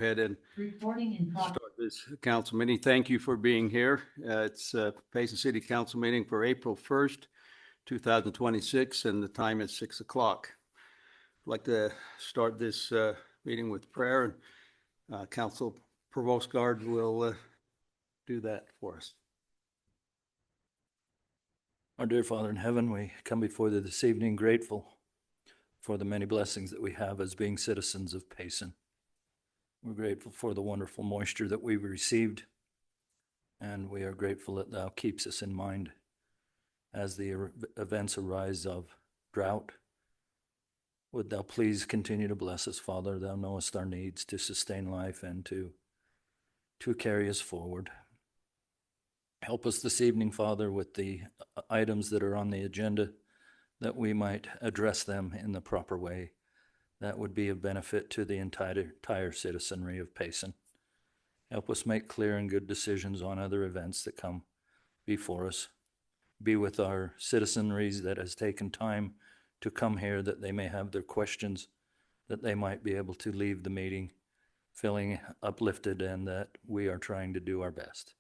ahead and Reporting in progress. start this council meeting. Thank you for being here. It's Payson City Council meeting for April 1st, 2026, and the time is 6 o'clock. I'd like to start this meeting with prayer, and Council Provost Guard will do that for us. Our dear Father in heaven, we come before thee this evening grateful for the many blessings that we have as being citizens of Payson. We're grateful for the wonderful moisture that we've received, and we are grateful that thou keeps us in mind as the events arise of drought. Would thou please continue to bless us, Father? Thou knowest our needs to sustain life and to carry us forward. Help us this evening, Father, with the items that are on the agenda, that we might address them in the proper way. That would be of benefit to the entire citizenry of Payson. Help us make clear and good decisions on other events that come before us. Be with our citizenry that has taken time to come here, that they may have their questions, that they might be able to leave the meeting feeling uplifted, and that we are trying to do our best.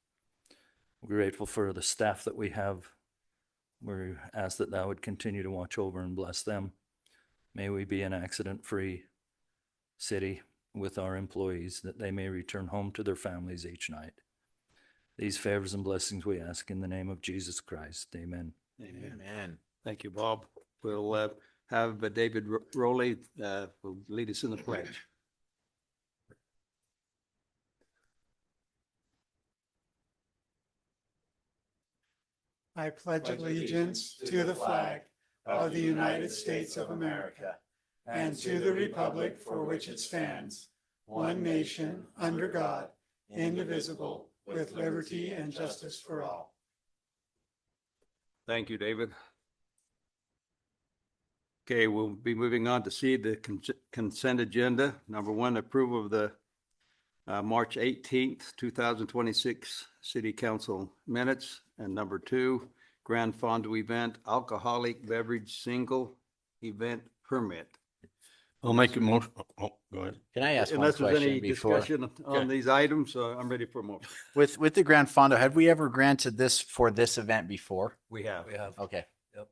We're grateful for the staff that we have. We ask that thou would continue to watch over and bless them. May we be an accident-free city with our employees, that they may return home to their families each night. These favors and blessings we ask in the name of Jesus Christ. Amen. Amen. Thank you, Bob. We'll have David Rowley will lead us in the pledge. I pledge allegiance to the flag of the United States of America and to the republic for which it stands, one nation, under God, indivisible, with liberty and justice for all. Thank you, David. Okay, we'll be moving on to see the consent agenda. Number one, approval of the March 18th, 2026 City Council minutes. And number two, Grand Fondue event, alcoholic beverage single event permit. I'll make a motion. Oh, go ahead. Can I ask one Unless there's any question before? discussion on these items, I'm ready for a motion. With the Grand Fondo, have we ever granted this for this event before? We have. Okay. Yep.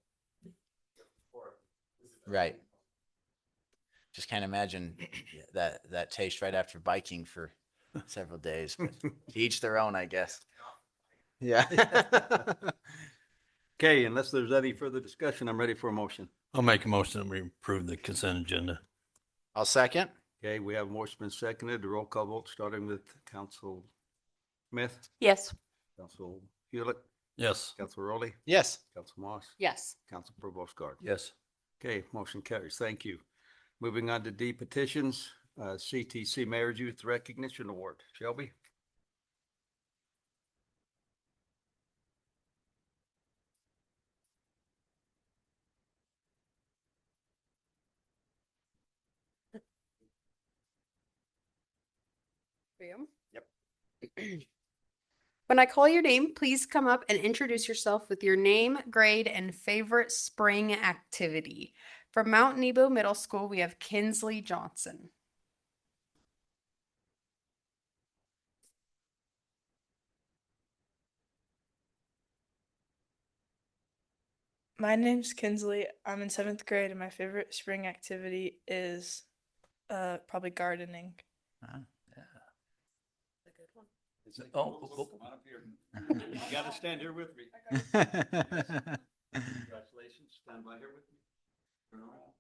Right. Just can't imagine that taste right after biking for several days. But to each their own, I guess. Yeah. Okay, unless there's any further discussion, I'm ready for a motion. I'll make a motion that we approve the consent agenda. I'll second. Okay, we have a motion been seconded. The roll call vote starting with Council Smith, Yes. Council Hewlett, Yes. Council Rowley, Yes. Council Moss, Yes. Council Provost Guard. Yes. Okay, motion carries. Thank you. Moving on to D petitions, CTC Mayor's Youth Recognition Award. Shelby? Yep. When I call your name, please come up and introduce yourself with your name, grade, and favorite spring activity. From Mount Nebo Middle School, we have Kinsley Johnson. My name's Kinsley. I'm in 7th grade, and my favorite spring activity is probably gardening. Yeah. A good one. Oh. Come on up here. You gotta stand here with me. Congratulations. Stand by here with me. Turn around.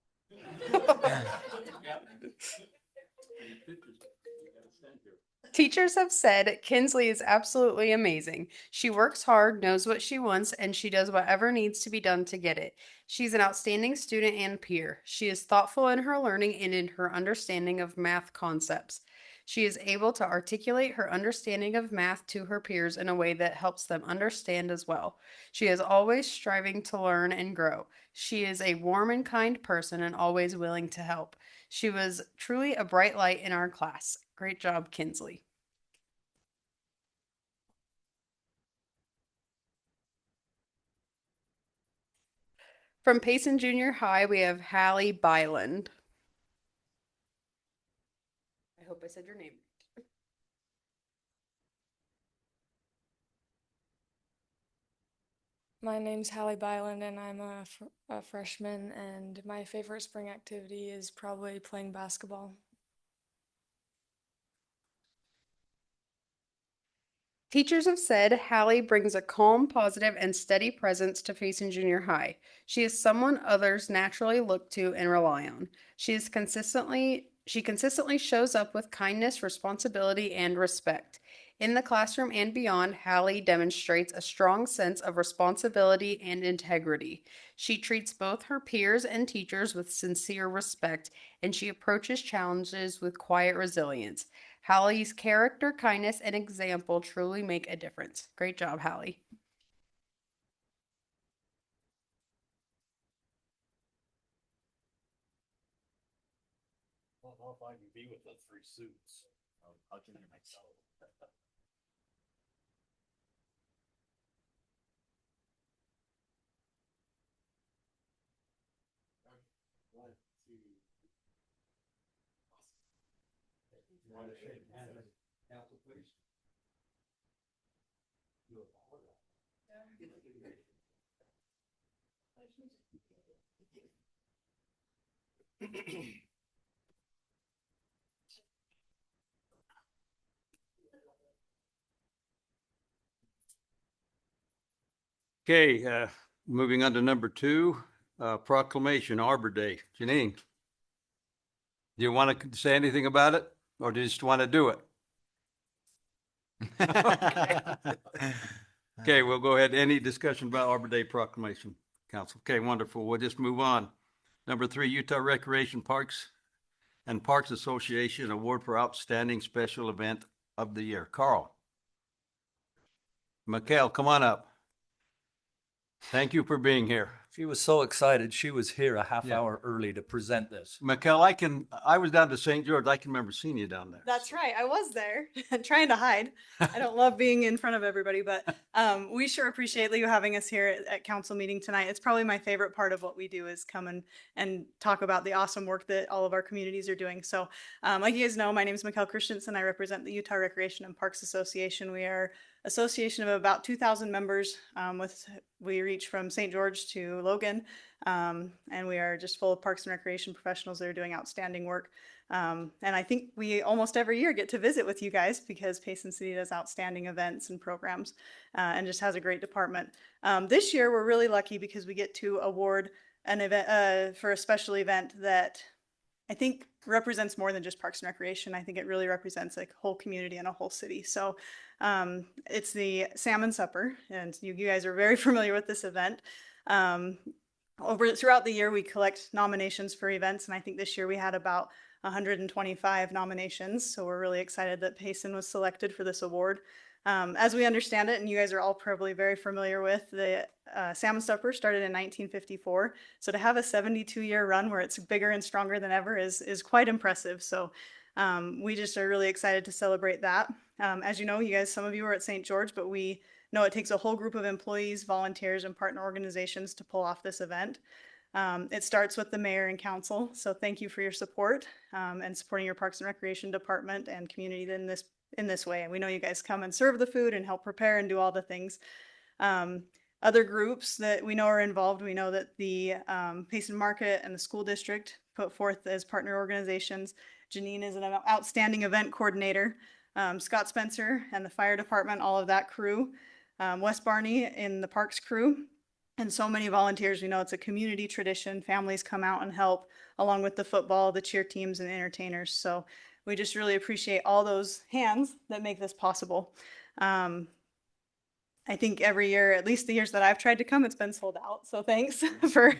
Teachers have said Kinsley is absolutely amazing. She works hard, knows what she wants, and she does whatever needs to be done to get it. She's an outstanding student and peer. She is thoughtful in her learning and in her understanding of math concepts. She is able to articulate her understanding of math to her peers in a way that helps them understand as well. She is always striving to learn and grow. She is a warm and kind person and always willing to help. She was truly a bright light in our class. Great job, Kinsley. From Payson Junior High, we have Hallie Byland. I hope I said your name. My name's Hallie Byland, and I'm a freshman, and my favorite spring activity is probably playing basketball. Teachers have said Hallie brings a calm, positive, and steady presence to Payson Junior High. She is someone others naturally look to and rely on. She consistently shows up with kindness, responsibility, and respect. In the classroom and beyond, Hallie demonstrates a strong sense of responsibility and integrity. She treats both her peers and teachers with sincere respect, and she approaches challenges with quiet resilience. Hallie's character, kindness, and example truly make a difference. Great job, Hallie. I don't know if I can be with the 3 suits. I'll give you myself. Okay, moving on to number 2, proclamation, Arbor Day. Janine, do you want to say anything about it, or do you just want to do it? Okay, we'll go ahead. Any discussion about Arbor Day proclamation, council? Okay, wonderful. We'll just move on. Number 3, Utah Recreation Parks and Parks Association Award for Outstanding Special Event of the Year. Carl. Mikhail, come on up. Thank you for being here. She was so excited. She was here a half Yeah. hour early to present this. Mikhail, I was down to St. George. I can remember seeing you down there. That's right. I was there trying to hide. I don't love being in front of everybody, but we sure appreciate you having us here at council meeting tonight. It's probably my favorite part of what we do is come and talk about the awesome work that all of our communities are doing. So like you guys know, my name is Mikhail Christensen. I represent the Utah Recreation and Parks Association. We are association of about 2,000 members. We reach from St. George to Logan, and we are just full of parks and recreation professionals that are doing outstanding work. And I think we almost every year get to visit with you guys because Payson City does outstanding events and programs and just has a great department. This year we're really lucky because we get to award an event for a special event that I think represents more than just Parks and Recreation. I think it really represents a whole community and a whole city. So it's the Salmon Supper, and you guys are very familiar with this event. Throughout the year, we collect nominations for events, and I think this year we had about 125 nominations. So we're really excited that Payson was selected for this award. As we understand it, and you guys are all probably very familiar with, the Salmon Supper started in 1954. So to have a 72-year run where it's bigger and stronger than ever is quite impressive. So we just are really excited to celebrate that. As you know, you guys, some of you are at St. George, but we know it takes a whole group of employees, volunteers, and partner organizations to pull off this event. It starts with the mayor and council. So thank you for your support and supporting your Parks and Recreation Department and community in this way. And we know you guys come and serve the food and help prepare and do all the things. Other groups that we know are involved, we know that the Payson Market and the school district put forth as partner organizations. Janine is an outstanding event coordinator. Scott Spencer and the fire department, all of that crew. Wes Barney in the parks crew. And so many volunteers. We know it's a community tradition. Families come out and help along with the football, the cheer teams, and entertainers. So we just really appreciate all those hands that make this possible. I think every year, at least the years that I've tried to come, it's been sold out. So thanks for,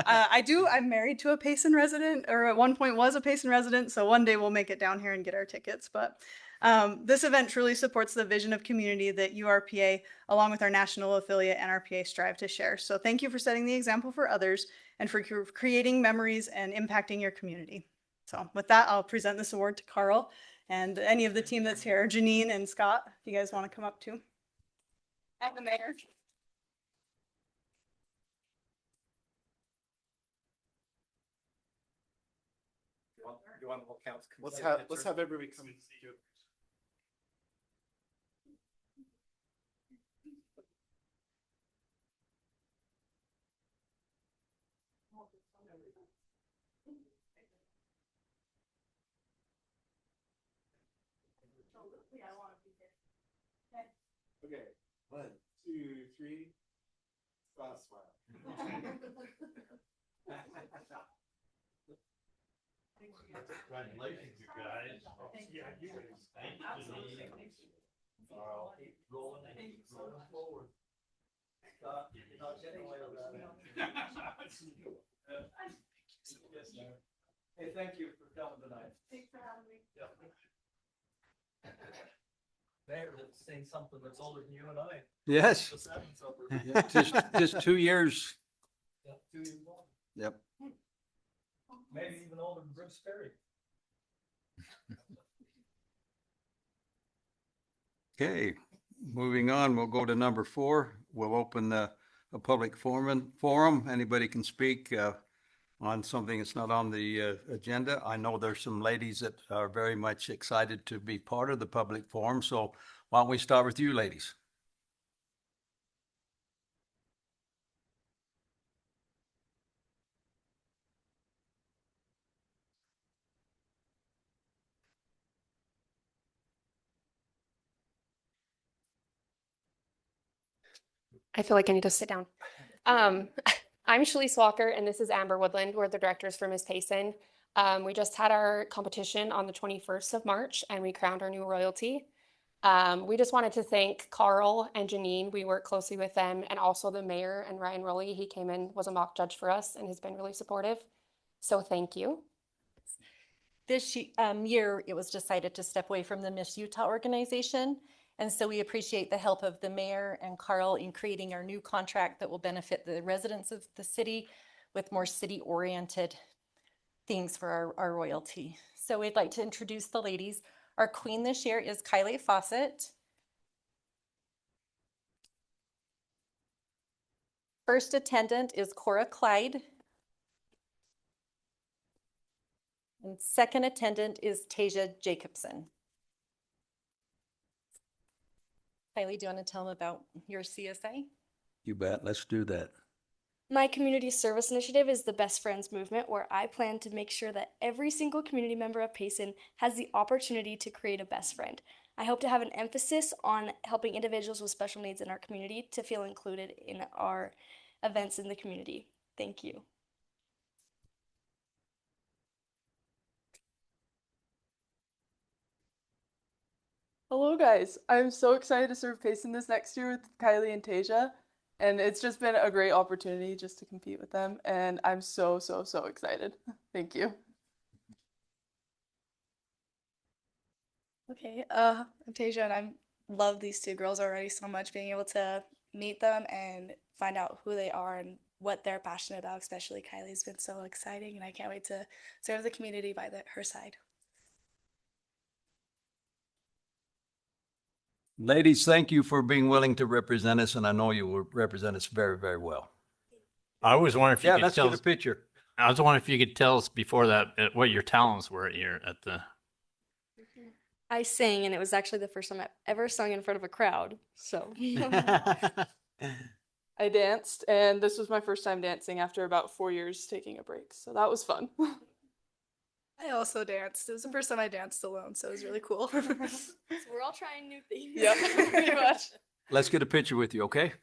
I'm married to a Payson resident, or at one point was a Payson resident. So one day we'll make it down here and get our tickets. But this event truly supports the vision of community that URPA, along with our national affiliate NRPA, strive to share. So thank you for setting the example for others and for creating memories and impacting your community. So with that, I'll present this award to Carl and any of the team that's here, Janine and Scott, if you guys want to come up too. And the mayor. Let's have everybody come. Okay, 1, 2, 3. Smile. Congratulations, you guys. Yeah, you guys. Thank you. Rolling forward. Hey, thank you for coming tonight. Thanks for having me. Mayor, let's sing something that's older than you and I. Yes, The seven supper. just 2 years. Yeah, 2 years old. Yep. Maybe even older than Bruce Perry. Okay, moving on, we'll go to number 4. We'll open a public forum. Anybody can speak on something that's not on the agenda. I know there's some ladies that are very much excited to be part of the public forum. So why don't we start with you, ladies? I feel like I need to sit down. I'm Shalise Walker, and this is Amber Woodland. We're the directors for Ms. Payson. We just had our competition on the 21st of March, and we crowned our new royalty. We just wanted to thank Carl and Janine. We work closely with them, and also the mayor and Ryan Rowley. He came in, was a mock judge for us, and has been really supportive. So thank you. This year, it was decided to step away from the Miss Utah organization. And so we appreciate the help of the mayor and Carl in creating our new contract that will benefit the residents of the city with more city-oriented things for our royalty. So we'd like to introduce the ladies. Our queen this year is Kylie Fawcett. First attendant is Cora Clyde. And second attendant is Tasia Jacobson. Kylie, do you want to tell them about your CSA? You bet. Let's do that. My community service initiative is the Best Friends Movement, where I plan to make sure that every single community member of Payson has the opportunity to create a best friend. I hope to have an emphasis on helping individuals with special needs in our community to feel included in our events in the community. Thank you. Hello, guys. I'm so excited to serve Payson this next year with Kylie and Tasia. And it's just been a great opportunity just to compete with them. And I'm so excited. Thank you. Okay, I'm Tasia, and I love these two girls already so much, being able to meet them and find out who they are and what they're passionate about. Especially Kylie's been so exciting, and I can't wait to serve the community by her side. Ladies, thank you for being willing to represent us, and I know you will represent us very well. I was wondering if you Yeah, could let's tell get a us, picture. I was wondering if you could tell us before that what your talents were here at the. I sang, and it was actually the first time I've ever sung in front of a crowd. So I danced, and this was my first time dancing after about 4 years taking a break. So that was fun. I also danced. It was the first time I danced alone, so it was really cool. So we're all trying new things. Yep, pretty much. Let's get a picture with you, okay?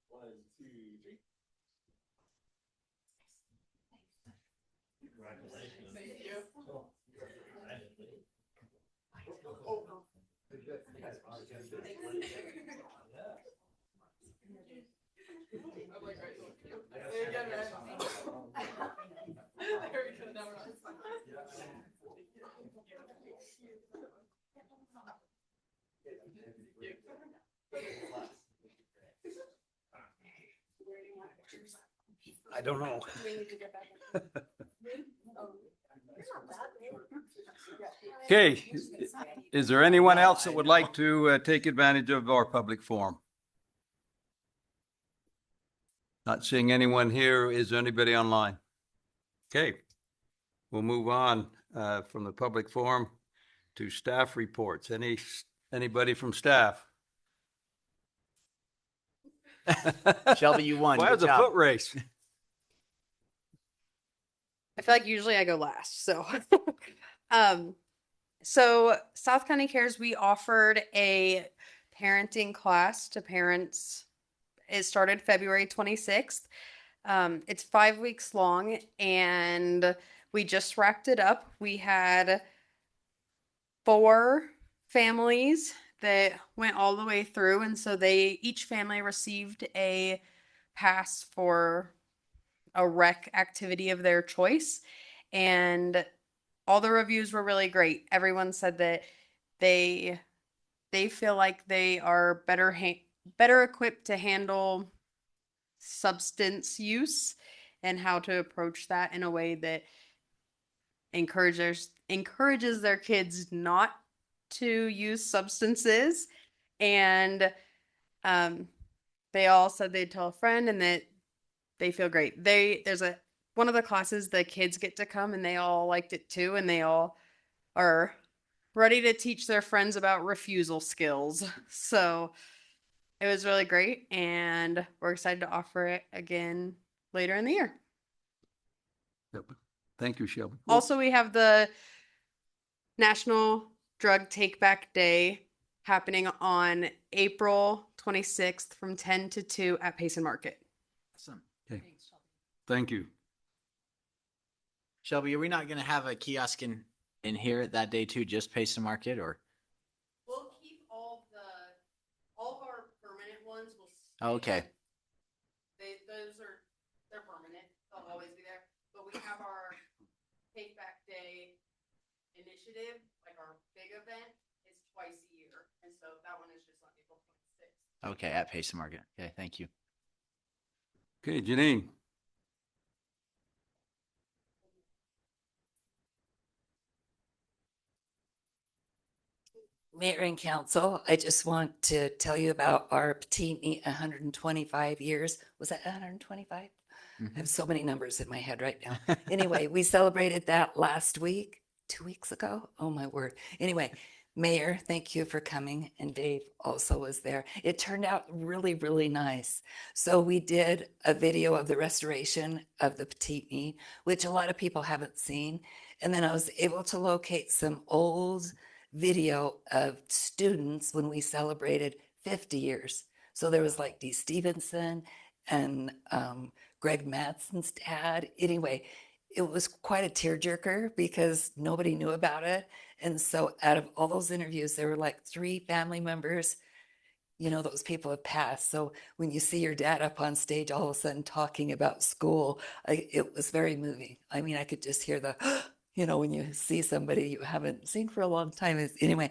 One, two, three. Congratulations. Thank you. I don't know. Okay, is there anyone else that would like to take advantage of our public forum? Not seeing anyone here. Is there anybody online? Okay, we'll move on from the public forum to staff reports. Anybody from staff? Shelby, you won. Why Good was a job. foot race? I feel like usually I go last. So, um, so South County Cares, we offered a parenting class to parents. It started February 26th. It's 5 weeks long and we just wrapped it up. We had 4 families that went all the way through. And so each family received a pass for a rec activity of their choice. And all the reviews were really great. Everyone said that they feel like they are better equipped to handle substance use and how to approach that in a way that encourages their kids not to use substances. And they all said they'd tell a friend and that they feel great. There's one of the classes the kids get to come and they all liked it too, and they all are ready to teach their friends about refusal skills. So it was really great, and we're excited to offer it again later in the year. Yep. Thank you, Shelby. Also, we have the National Drug Take Back Day happening on April 26th from 10 to 2 at Payson Market. Awesome. Okay. Thank you. Shelby, are we not going to have a kiosk in here that day too, just Payson Market, or? We'll keep all of our permanent ones. Okay. They're permanent. They'll always be there. But we have our Take Back Day initiative, like our big event, is twice a year. And so that one is just on April 26th. Okay, at Payson Market. Okay, thank you. Okay, Janine. Mayor and Council, I just want to tell you about our petite meet 125 years. Was that 125? I have so many numbers in my head right now. Anyway, we celebrated that last week, 2 weeks ago. Oh my word. Anyway, Mayor, thank you for coming, and Dave also was there. It turned out really, really nice. So we did a video of the restoration of the petite meet, which a lot of people haven't seen. And then I was able to locate some old video of students when we celebrated 50 years. So there was like Dee Stevenson and Greg Madsen's dad. Anyway, it was quite a tearjerker because nobody knew about it. And so out of all those interviews, there were like 3 family members. You know, those people have passed. So when you see your dad up on stage all of a sudden talking about school, it was very moving. I mean, I could just hear the, you know, when you see somebody you haven't seen for a long time. Anyway,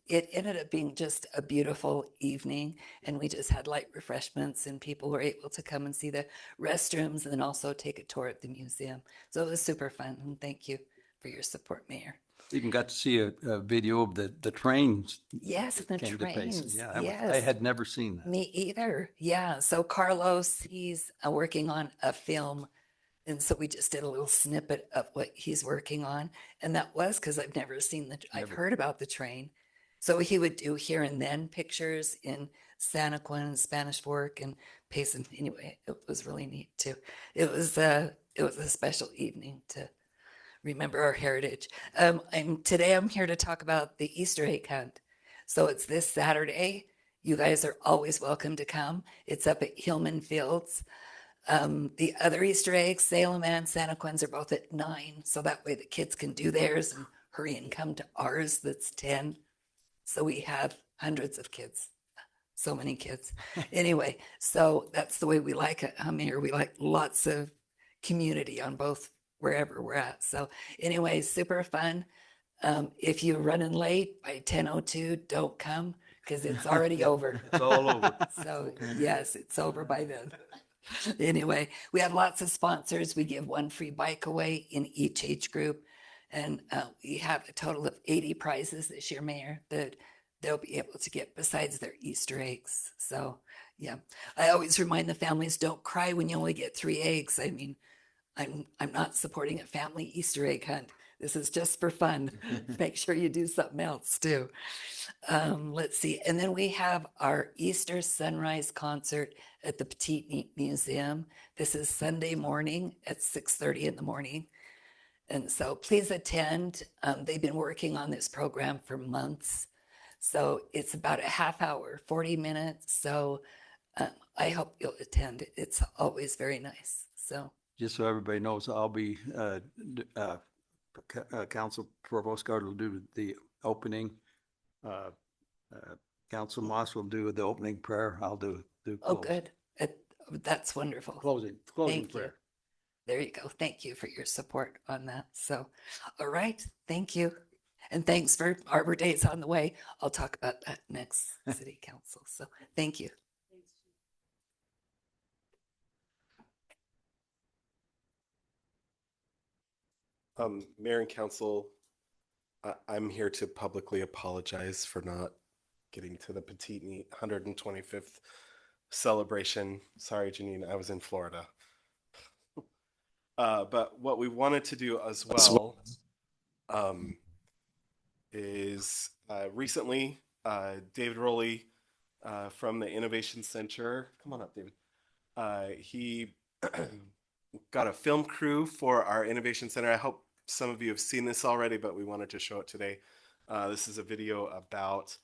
it ended up being just a beautiful evening, and we just had light refreshments, and people were able to come and see the restrooms and then also take a tour at the museum. So it was super fun, and thank you for your support, Mayor. Even got to see a video of the trains. Yes, the came to Payson. trains. Yeah, Yes. I had never seen that. Me either. Yeah. So Carlos, he's working on a film. And so we just did a little snippet of what he's working on. And that was because I've never seen I've heard about the train. So he would do here and then pictures in Santaquin and Spanish Fork and Payson. Anyway, it was really neat too. It was a special evening to remember our heritage. Today I'm here to talk about the Easter egg hunt. So it's this Saturday. You guys are always welcome to come. It's up at Hillman Fields. The other Easter eggs, Salem and Santaquins, are both at 9. So that way the kids can do theirs and hurry and come to ours that's 10. So we have hundreds of kids. So many kids. Anyway, so that's the way we like it. Here we like lots of community on both wherever we're at. So anyway, super fun. If you're running late by 10:02, don't come because it's already over. It's all over. So yes, it's over by then. Anyway, we have lots of sponsors. We give 1 free bike away in each age group. And we have a total of 80 prizes this year, Mayor, that they'll be able to get besides their Easter eggs. So Yeah. I always remind the families, don't cry when you only get 3 eggs. I mean, I'm not supporting a family Easter egg hunt. This is just for fun. Make sure you do something else too. Let's see. And then we have our Easter sunrise concert at the Petite Neat Museum. This is Sunday morning at 6:30 in the morning. And so please attend. They've been working on this program for months. So it's about a half hour, 40 minutes. So I hope you'll attend. It's always very nice. So Just so everybody knows, I'll be, Council Provost Guard will do the opening. Council Moss will do the opening prayer. I'll do oh, close. good. That's wonderful. Closing Thank you. prayer. There you go. Thank you for your support on that. So, all right. Thank you. And thanks for Arbor Days on the way. I'll talk about that next city council. So thank you. Mayor and council, I'm here to publicly apologize for not getting to the Petite Neat 125th celebration. Sorry, Janine, I was in Florida. But what we wanted to do as well is recently David Rowley from the Innovation Center, come on up, David. He got a film crew for our Innovation Center. I hope some of you have seen this already, but we wanted to show it today. This is a video about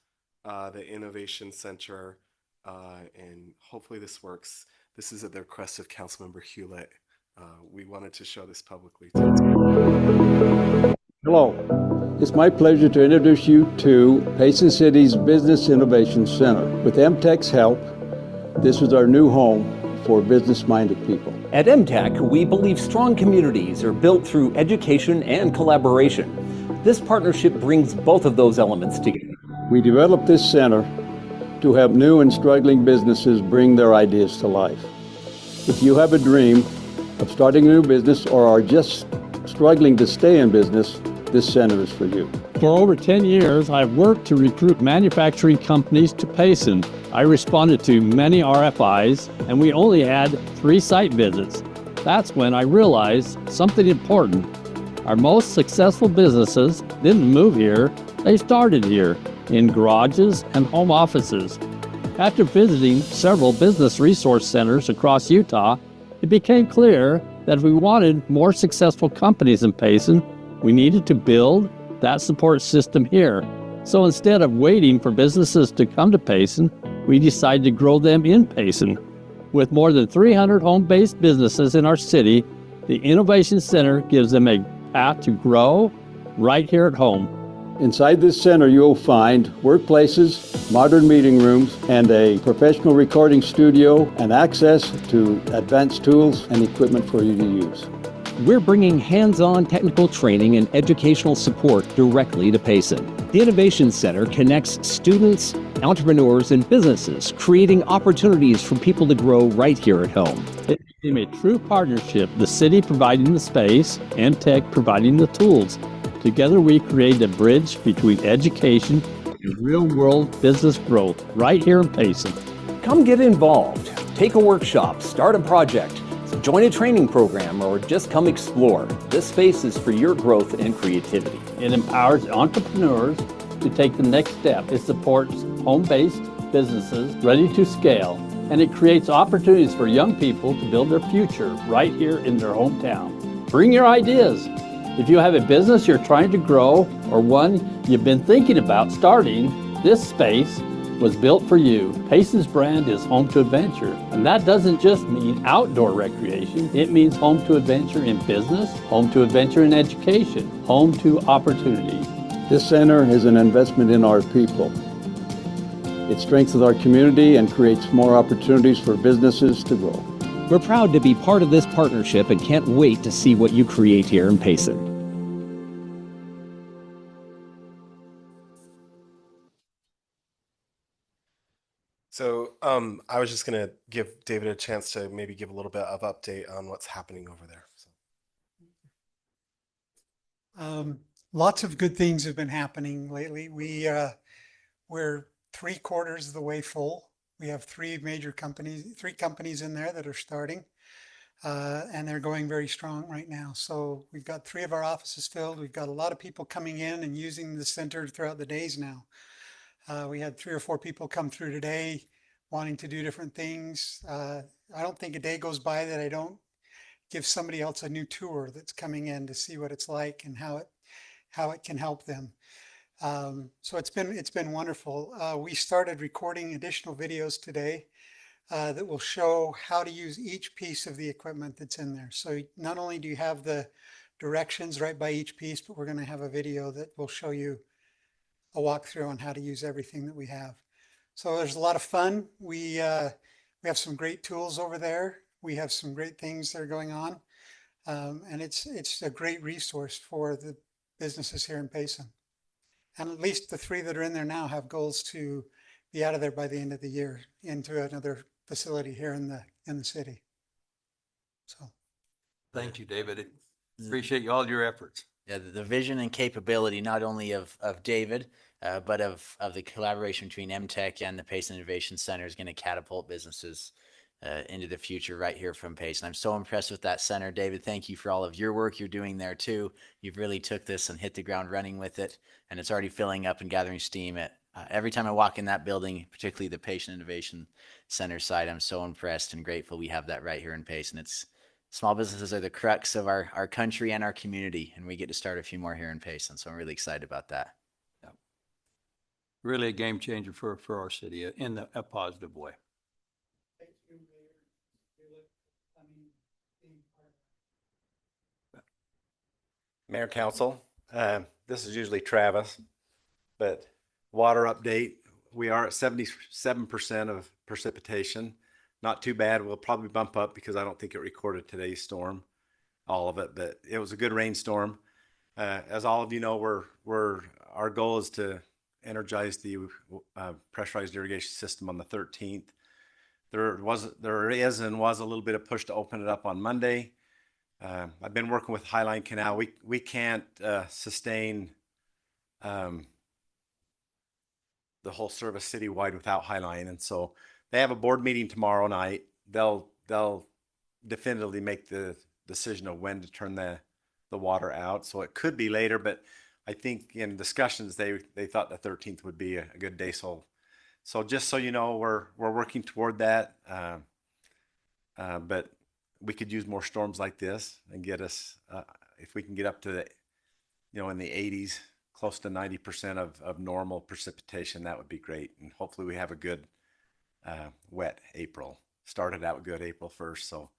the Innovation Center, and hopefully this works. This is at the request of Councilmember Hewlett. We wanted to show this publicly. Hello. It's my pleasure to introduce you to Payson City's Business Innovation Center. With MTech's help, this is our new home for business-minded people. At MTech, we believe strong communities are built through education and collaboration. This partnership brings both of those elements together. We developed this center to help new and struggling businesses bring their ideas to life. If you have a dream of starting a new business or are just struggling to stay in business, this center is for you. For over 10 years, I've worked to recruit manufacturing companies to Payson. I responded to many RFIs, and we only had 3 site visits. That's when I realized something important. Our most successful businesses didn't move here, they started here, in garages and home offices. After visiting several business resource centers across Utah, it became clear that if we wanted more successful companies in Payson, we needed to build that support system here. So instead of waiting for businesses to come to Payson, we decided to grow them in Payson. With more than 300 home-based businesses in our city, the Innovation Center gives them a path to grow right here at home. Inside this center, you'll find workplaces, modern meeting rooms, and a professional recording studio, and access to advanced tools and equipment for you to use. We're bringing hands-on technical training and educational support directly to Payson. The Innovation Center connects students, entrepreneurs, and businesses, creating opportunities for people to grow right here at home. It became a true partnership, the city providing the space and tech providing the tools. Together we create a bridge between education and real-world business growth right here in Payson. Come get involved. Take a workshop, start a project, join a training program, or just come explore. This space is for your growth and creativity. It empowers entrepreneurs to take the next step. It supports home-based businesses ready to scale, and it creates opportunities for young people to build their future right here in their hometown. Bring your ideas. If you have a business you're trying to grow or one you've been thinking about starting, this space was built for you. Payson's brand is home to adventure, and that doesn't just mean outdoor recreation. It means home to adventure in business, home to adventure in education, home to opportunity. This center is an investment in our people. It strengthens our community and creates more opportunities for businesses to grow. We're proud to be part of this partnership and can't wait to see what you create here in Payson. So I was just going to give David a chance to maybe give a little bit of update on what's happening over there. So. Lots of good things have been happening lately. We're 3/4 of the way full We have three companies in there that are starting, and they're going very strong right now. So we've got three of our offices filled. We've got a lot of people coming in and using the center throughout the days now. We had 3 or 4 people come through today wanting to do different things. I don't think a day goes by that I don't give somebody else a new tour that's coming in to see what it's like and how it can help them. So it's been wonderful. We started recording additional videos today that will show how to use each piece of the equipment that's in there. So not only do you have the directions right by each piece, but we're going to have a video that will show you a walkthrough on how to use everything that we have. So there's a lot of fun. We have some great tools over there. We have some great things that are going on. And it's a great resource for the businesses here in Payson. And at least the 3 that are in there now have goals to be out of there by the end of the year into another facility here in the city. So Thank you, David. Appreciate all your efforts. Yeah, the vision and capability not only of David, but of the collaboration between MTech and the Payson Innovation Center is going to catapult businesses into the future right here from Payson. I'm so impressed with that center. David, thank you for all of your work you're doing there too. You've really took this and hit the ground running with it, and it's already filling up and gathering steam. Every time I walk in that building, particularly the Payson Innovation Center side, I'm so impressed and grateful we have that right here in Payson. Small businesses are the crux of our country and our community, and we get to start a few more here in Payson. So I'm really excited about that. Yeah. Really a game changer for our city in a positive way. Mayor, Council, this is usually Travis, but water update, we are at 77% of precipitation. Not too bad. We'll probably bump up because I don't think it recorded today's storm, all of it, but it was a good rainstorm. As all of you know, our goal is to energize the pressurized irrigation system on the 13th. There is and was a little bit of push to open it up on Monday. I've been working with Highline Canal. We can't sustain the whole service citywide without Highline, and so they have a board meeting tomorrow night. They'll definitively make the decision of when to turn the water out. So it could be later, but I think in discussions they thought the 13th would be a good day. So just so you know, we're working toward that. But we could use more storms like this and get us if we can get up to the, in the 80s, close to 90% of normal precipitation. That would be great, and hopefully we have a good wet April. Started out good April 1st. So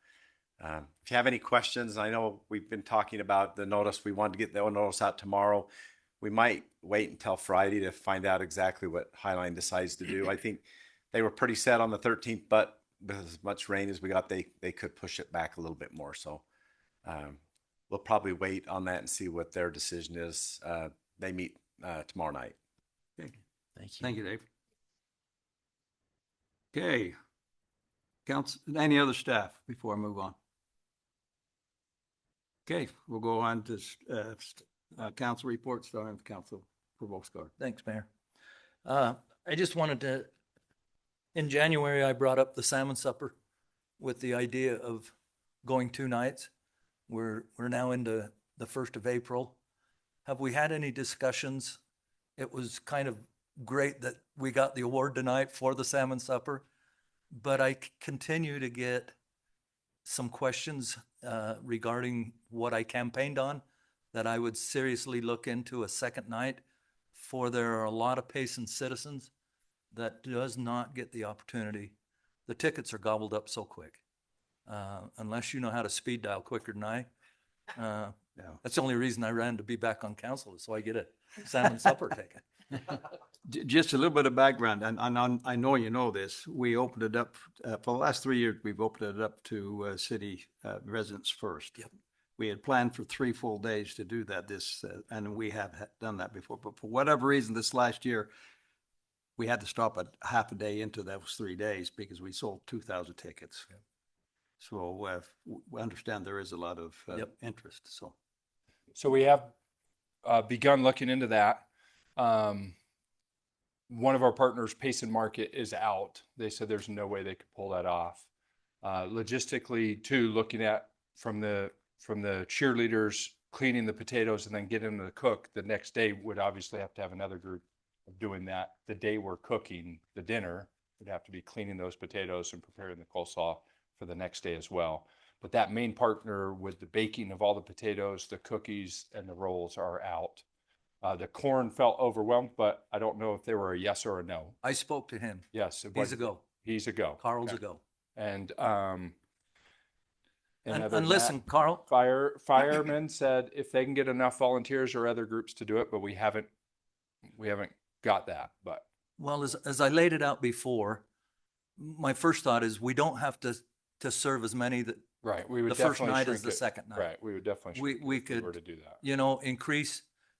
if you have any questions, I know we've been talking about the notice. We wanted to get the notice out tomorrow. We might wait until Friday to find out exactly what Highline decides to do. I think they were pretty set on the 13th, but with as much rain as we got, they could push it back a little bit more. So we'll probably wait on that and see what their decision is. They meet tomorrow night. Okay. Thank you. Thank you, Dave. Okay. Council, any other staff before I move on? Okay, we'll go on to council reports, starting with Council Provost Guard. Thanks, Mayor. I just wanted to, in January, I brought up the salmon supper with the idea of going 2 nights. We're now into the 1st of April. Have we had any discussions? It was kind of great that we got the award tonight for the salmon supper, but I continue to get some questions regarding what I campaigned on, that I would seriously look into a second night, for there are a lot of Payson citizens that does not get the opportunity. The tickets are gobbled up so quick. Unless you know how to speed dial quicker than I. That's the only reason I ran to be back on council, so I get a salmon supper ticket. Just a little bit of background, and I know you know this. We opened it up for the last 3 years. We've opened it up to city residents first. Yep. We had planned for 3 full days to do that. And we have done that before. But for whatever reason, this last year, we had to stop at half a day into those 3 days because we sold 2,000 tickets. Yep. So we understand there is a lot of interest. So we have begun looking into that. one of our partners, Payson Market, is out. They said there's no way they could pull that off. Logistically, too, looking at from the cheerleaders cleaning the potatoes and then getting them to cook, the next day would obviously have to have another group of doing that. The day we're cooking the dinner would have to be cleaning those potatoes and preparing the coleslaw for the next day as well. But that main partner with the baking of all the potatoes, the cookies, and the rolls are out. The corn felt overwhelmed, but I don't know if they were a yes or a no. I spoke to him. Yes, it He's was- a go. He's a go. Carl's Okay. a go. And And other than listen, that, Carl. Firemen said if they can get enough volunteers or other groups to do it, but we haven't got that. But Well, as I laid it out before, my first thought is we don't have to serve as many that right, we would the first definitely night as shrink the it. second night. Right, we would definitely We shrink it we if could were to do that.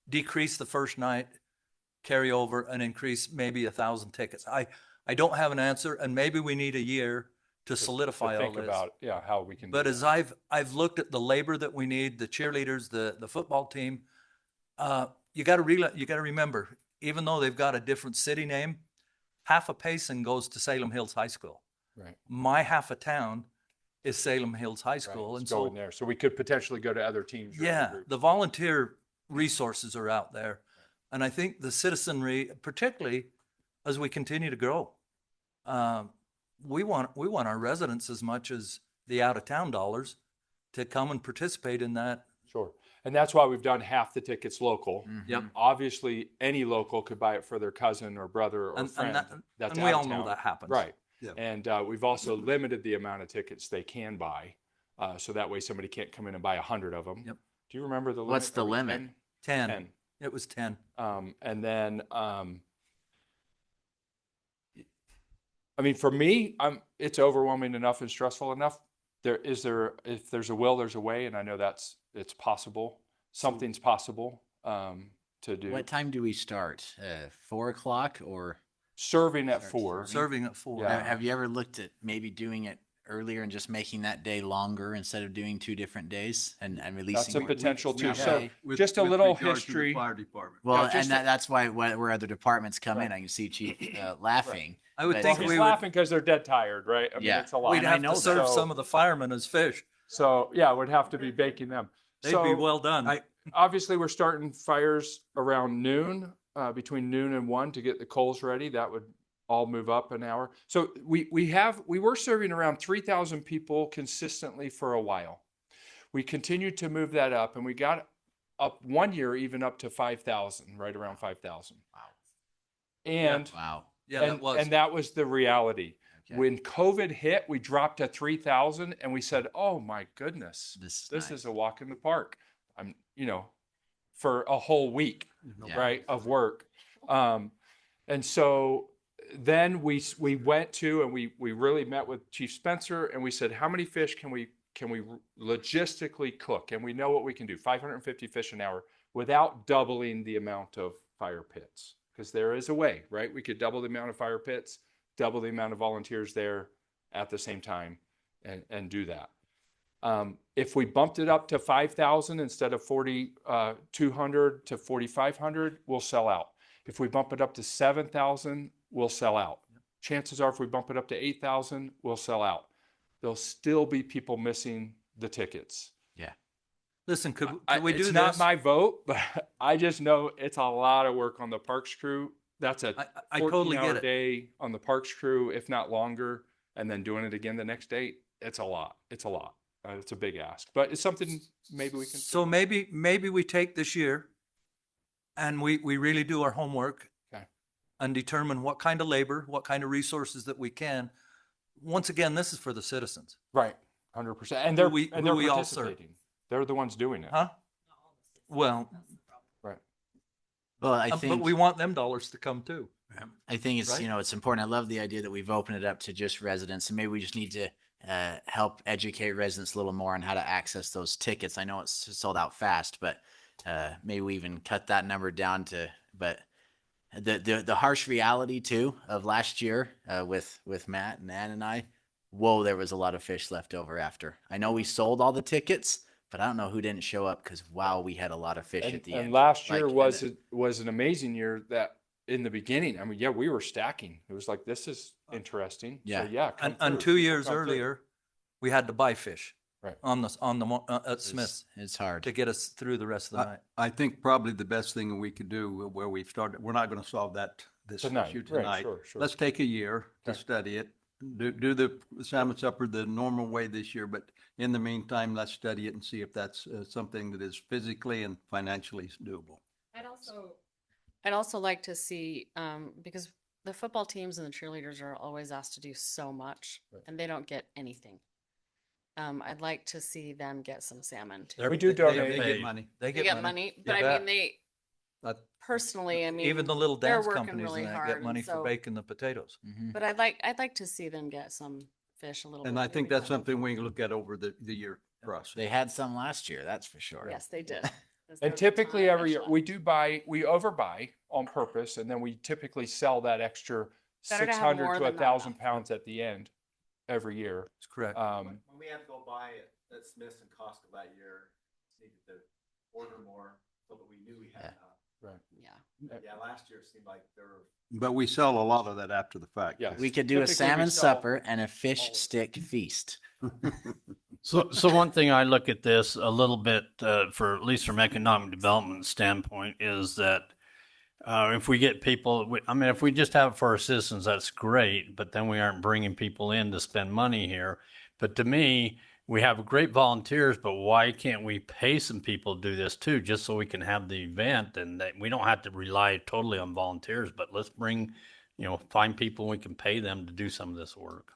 decrease the first night, carry over, and increase maybe 1,000 tickets. I don't have an answer, and maybe we need a year to solidify all think this. about how we can. But do as that. I've looked at the labor that we need, the cheerleaders, the football team, you got to remember, even though they've got a different city name, half of Payson goes to Salem Hills High School. Right. My half of town is Salem Hills High Right, School, let's and go so in there, so we could potentially go to other teams. or other yeah, groups. the volunteer resources are out there, and I think the citizenry, particularly as we continue to grow, we want our residents as much as the out of town dollars to come and participate in that. Sure. And that's why we've done half the tickets local. Yep. Obviously, any local could buy it for their cousin or brother or And friend. that's and we out all of know town. that happens. Right. Yeah. And we've also limited the amount of tickets they can buy. So that way somebody can't come in and buy 100 of them. Yep. Do you remember the limit? What's the Are we limit? 10? 10. It was 10. And then, I mean, for me, it's overwhelming enough and stressful enough. If there's a will, there's a way. And I know it's possible. Something's possible to do. What time do we start? 4 o'clock or? Serving at 4. Serving at 4. Yeah. Have you ever looked at maybe doing it earlier and just making that day longer instead of doing 2 different days and releasing? That's a more- potential too. Yeah. So just a little history. Well, Yeah, just and that's why where other departments come in. I can see Chief laughing. I would but- think He's we would, laughing because they're dead tired, right? I mean, Yeah. it's a lot. we'd And I have know to that. serve So- some of the firemen as fish. So yeah, we'd have to be baking them. They'd So be well done. obviously, we're starting fires around noon, between noon and 1 to get the coals ready. That would all move up an hour. So we were serving around 3,000 people consistently for a while. We continued to move that up, and we got up one year even up to 5,000, right around 5,000. Wow. And Wow. Yeah, and, that was. and that was the reality. Okay. When COVID hit, we dropped to 3,000, and we said, "Oh my goodness, This this nice. is a walk in the park." For a whole week, Yeah. right, of work. And so then we went to, and we really met with Chief Spencer, and we said, how many fish can we logistically cook? And we know what we can do, 550 fish an hour without doubling the amount of fire pits. Because there is a way, right? We could double the amount of fire pits, double the amount of volunteers there at the same time and do that. If we bumped it up to 5,000 instead of 4,200 to 4,500, we'll sell out. If we bump it up to 7,000, we'll sell out. Chances are if we bump it up to 8,000, we'll sell out. There'll still be people missing the tickets. Yeah. Listen, could we do It's this? not my vote, but I just know it's a lot of work on the parks crew. That's a I totally get 14-hour it. day on the parks crew, if not longer, and then doing it again the next day. It's a lot. It's a lot. It's a big ask, but it's something maybe we can. So maybe we take this year and we really do our homework Okay. and determine what kind of labor, what kind of resources that we can. Once again, this is for the citizens. Right, 100%. And Who they're we- and who they're we all serve. participating. They're the ones doing it. Huh? Well, Right. Well, I but think we want them dollars to come too. I think it's Right? it's important. I love the idea that we've opened it up to just residents, and maybe we just need to help educate residents a little more on how to access those tickets. I know it's sold out fast, but maybe we even cut that number down to. But the harsh reality too of last year with Matt and Ann and I, whoa, there was a lot of fish left over after. I know we sold all the tickets, but I don't know who didn't show up because wow, we had a lot of fish at the end. And last year Like, was an amazing year that in the beginning, I mean, yeah, we were stacking. It was like, this is interesting. Yeah. So yeah. come And through. 2 People years come through. earlier, we had to buy fish. Right. At Smith's It's hard. to get us through the rest of the night. I think probably the best thing we could do where we've started, we're not going to solve this Tonight, issue right, tonight. sure, sure. Let's take a year to Okay. study it. Do the salmon supper the normal way this year, but in the meantime, let's study it and see if that's something that is physically and financially doable. I'd also like to see, because the football teams and the cheerleaders are always asked to do so much and they don't get anything. I'd like to see them get some salmon too. We do donate. They get money. They They get money, but Yeah. I mean, personally, I mean, Even the little they're dance working companies really and that hard, get and money for so- baking the potatoes. But I'd like to see them get some fish a little bit. And I think maybe that's more. something we can look at over the year process. They had some last year, that's for sure. Yes, they did. And typically every year, we overbuy on purpose, and then we typically sell that extra Better to have 600 more to than not 1,000 pounds at the end every year. That's correct. When we had to go buy it at Smith's and Costco that year, needed to order more so that we knew we had enough. Right. Yeah. Yeah, last year it seemed like there were. But we sell a lot of that after the fact. Yes. We could do a Typically, we salmon sell supper and a fish stick feast. So one thing I look at this a little bit, for at least from economic development standpoint, is that if we get people, I mean, if we just have it for our citizens, that's great. But then we aren't bringing people in to spend money here. But to me, we have great volunteers, but why can't we pay some people to do this too, just so we can have the event and that we don't have to rely totally on volunteers, but let's bring, find people we can pay them to do some of this work.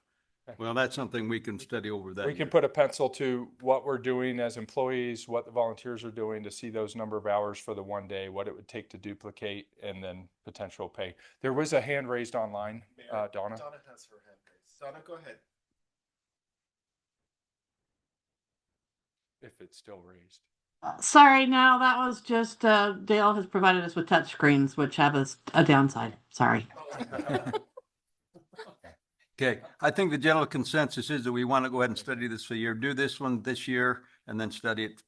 Well, that's something we can study over that. We can put a pencil to what we're doing as employees, what the volunteers are doing to see those number of hours for the one day, what it would take to duplicate, and then potential pay. There was a hand raised online, Donna. Donna has her hand raised. Donna, go ahead. If it's still raised. Sorry, no, that was just Dale has provided us with touch screens, which have a downside. Sorry. Okay, I think the general consensus is that we want to go ahead and study this for a year, do this one this year, and then study it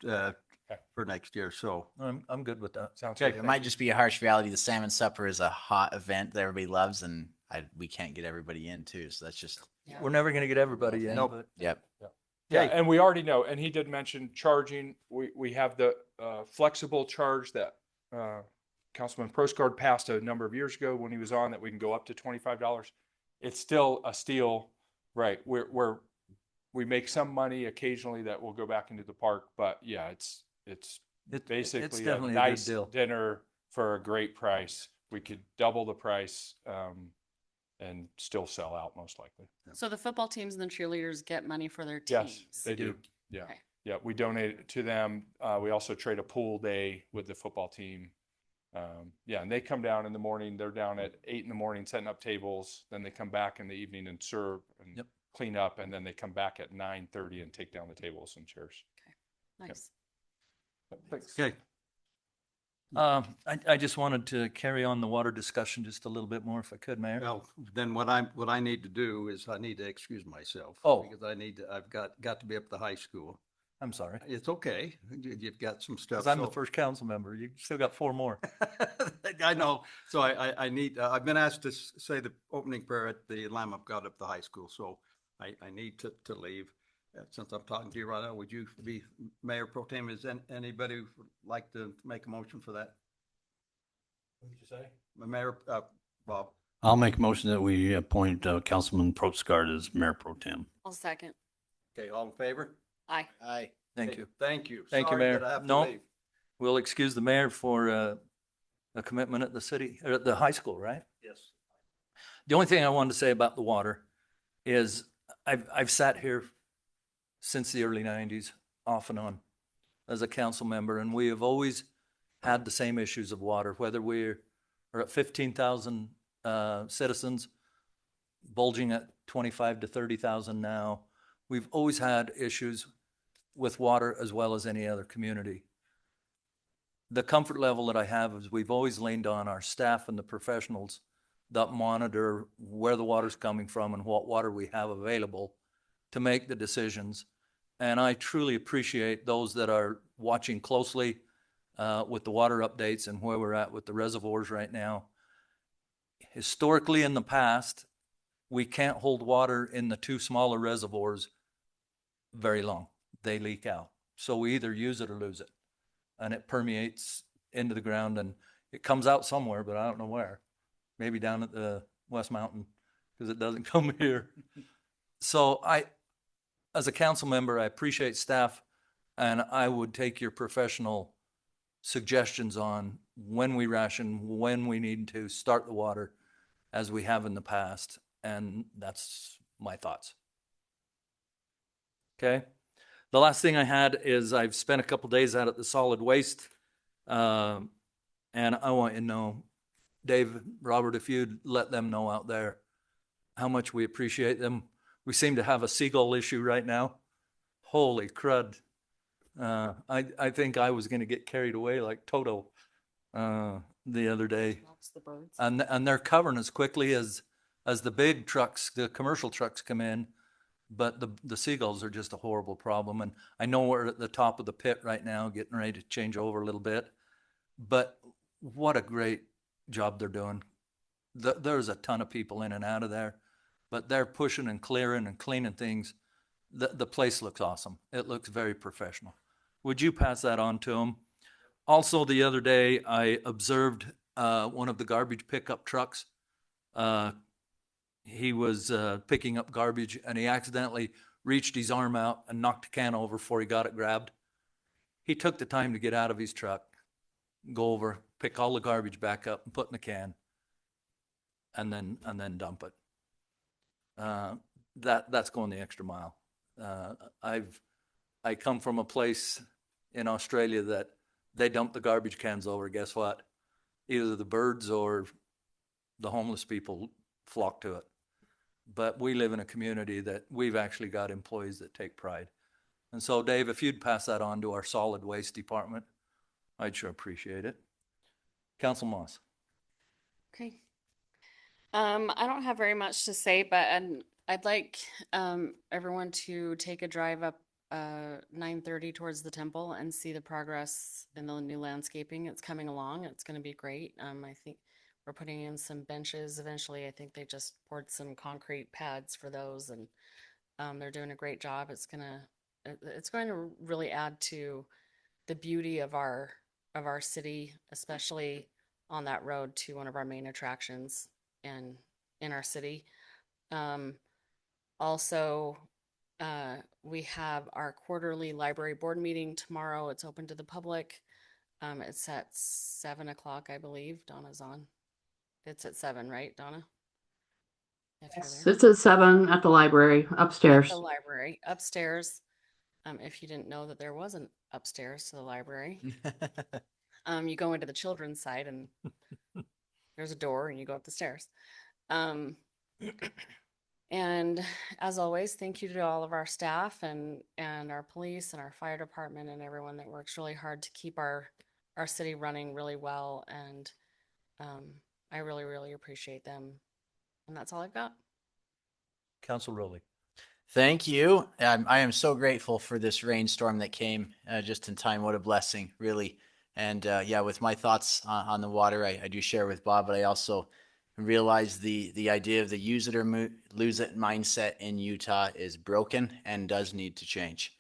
for next year. So I'm good with that. Sounds It might just be a harsh reality. The salmon supper is a hot event that everybody loves, and we can't get everybody in too. So that's just. We're never going to get everybody in. Nope. But Yep. Yeah, and we already know, and he did mention charging. We have the flexible charge that Councilman Prosgaard passed a number of years ago when he was on, that we can go up to $25. It's still a steal, right? We make some money occasionally that will go back into the park, but yeah, it's basically a definitely a good nice deal. dinner for a great price. We could double the price and still sell out most likely. So the football teams and the cheerleaders get money for their Yes, teams. they do. Yeah. Okay. Yeah, we donate it to them. We also trade a pool day with the football team. Yeah, and they come down in the morning. They're down at 8 in the morning setting up tables. Then they come back in the evening and serve and clean up, and then they come back at 9:30 and take down the tables and chairs. Nice. Thanks. Okay. I just wanted to carry on the water discussion just a little bit more, if I could, Mayor. Well, then what I need to do is I need to excuse myself. Oh. Because I've got to be up at the high school. I'm sorry. It's okay. You've got some stuff. Because I'm the so- first council member. You still got 4 more. I know. So I need, I've been asked to say the opening prayer at the Lamb of God up the high school. So I need to leave. Since I'm talking to you right now, would you be Mayor Pro Tem? Is anybody would like to make a motion for that? What did you say? Mayor, Bob. I'll make a motion that we appoint Councilman Probstgard as Mayor Pro Tem. I'll second. Okay, all in favor? Aye. Aye. Thank Okay, you. Thank you. Thank you, Sorry Mayor. that I have to No, leave. we'll excuse the mayor for a commitment at the city, or at the high school, right? Yes. The only thing I wanted to say about the water is I've sat here since the early 90s, off and on, as a council member, and we have always had the same issues of water, whether we're at 15,000 citizens, bulging at 25 to 30,000 now. We've always had issues with water as well as any other community. The comfort level that I have is we've always leaned on our staff and the professionals that monitor where the water's coming from and what water we have available to make the decisions. And I truly appreciate those that are watching closely with the water updates and where we're at with the reservoirs right now. historically in the past, we can't hold water in the two smaller reservoirs very long. They leak out. So we either use it or lose it. And it permeates into the ground and it comes out somewhere, but I don't know where. Maybe down at the West Mountain, because it doesn't come here. So as a council member, I appreciate staff, and I would take your professional suggestions on when we ration, when we need to start the water, as we have in the past. And that's my thoughts. Okay. The last thing I had is I've spent a couple days out at the solid waste. And I want you to know, Dave, Robert, if you'd let them know out there how much we appreciate them. We seem to have a seagull issue right now. Holy crud. I think I was going to get carried away like Toto the other day. The birds. And they're covering as quickly as the big trucks, the commercial trucks come in. But the seagulls are just a horrible problem. And I know we're at the top of the pit right now, getting ready to change over a little bit. But what a great job they're doing. There's a ton of people in and out of there, but they're pushing and clearing and cleaning things. The place looks awesome. It looks very professional. Would you pass that on to them? Also, the other day, I observed one of the garbage pickup trucks. He was picking up garbage and he accidentally reached his arm out and knocked a can over before he got it grabbed. He took the time to get out of his truck, go over, pick all the garbage back up and put in the can, and then dump it. That's going the extra mile. I come from a place in Australia that they dump the garbage cans over. Guess what? Either the birds or the homeless people flock to it. But we live in a community that we've actually got employees that take pride. And so, Dave, if you'd pass that on to our solid waste department, I'd sure appreciate it. Council Moss. Okay. I don't have very much to say, but I'd like everyone to take a drive up 9:30 towards the temple and see the progress in the new landscaping. It's coming along. It's going to be great. I think we're putting in some benches eventually. I think they just poured some concrete pads for those, and they're doing a great job. It's going to really add to the beauty of our city, especially on that road to one of our main attractions in our city. Also, we have our quarterly library board meeting tomorrow. It's open to the public. It's at 7 o'clock, I believe. Donna's on. It's at 7, right, Donna? If you're there. It's at 7 at the library upstairs. At the library upstairs. If you didn't know that there wasn't upstairs to the library, you go into the children's side and there's a door and you go up the stairs. And as always, thank you to all of our staff and our police and our fire department and everyone that works really hard to keep our city running really well. And I really, really appreciate them. And that's all I've got. Council Rowley. Thank you. I am so grateful for this rainstorm that came just in time. What a blessing, really. And yeah, with my thoughts on the water, I do share with Bob, but I also realize the idea of the use it or lose it mindset in Utah is broken and does need to change.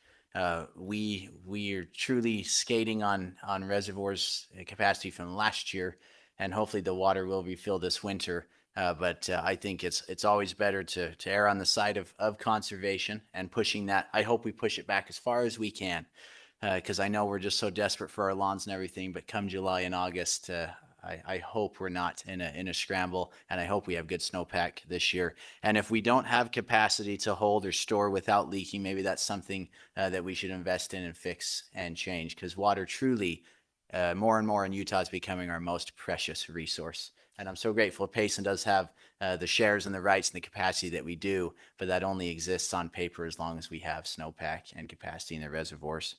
We are truly skating on reservoirs capacity from last year, and hopefully the water will refill this winter. But I think it's always better to err on the side of conservation and pushing that. I hope we push it back as far as we can, because I know we're just so desperate for our lawns and everything. But come July and August, I hope we're not in a scramble, and I hope we have good snowpack this year. And if we don't have capacity to hold or store without leaking, maybe that's something that we should invest in and fix and change, because water truly, more and more in Utah, is becoming our most precious resource. And I'm so grateful Payson does have the shares and the rights and the capacity that we do, but that only exists on paper as long as we have snowpack and capacity in the reservoirs.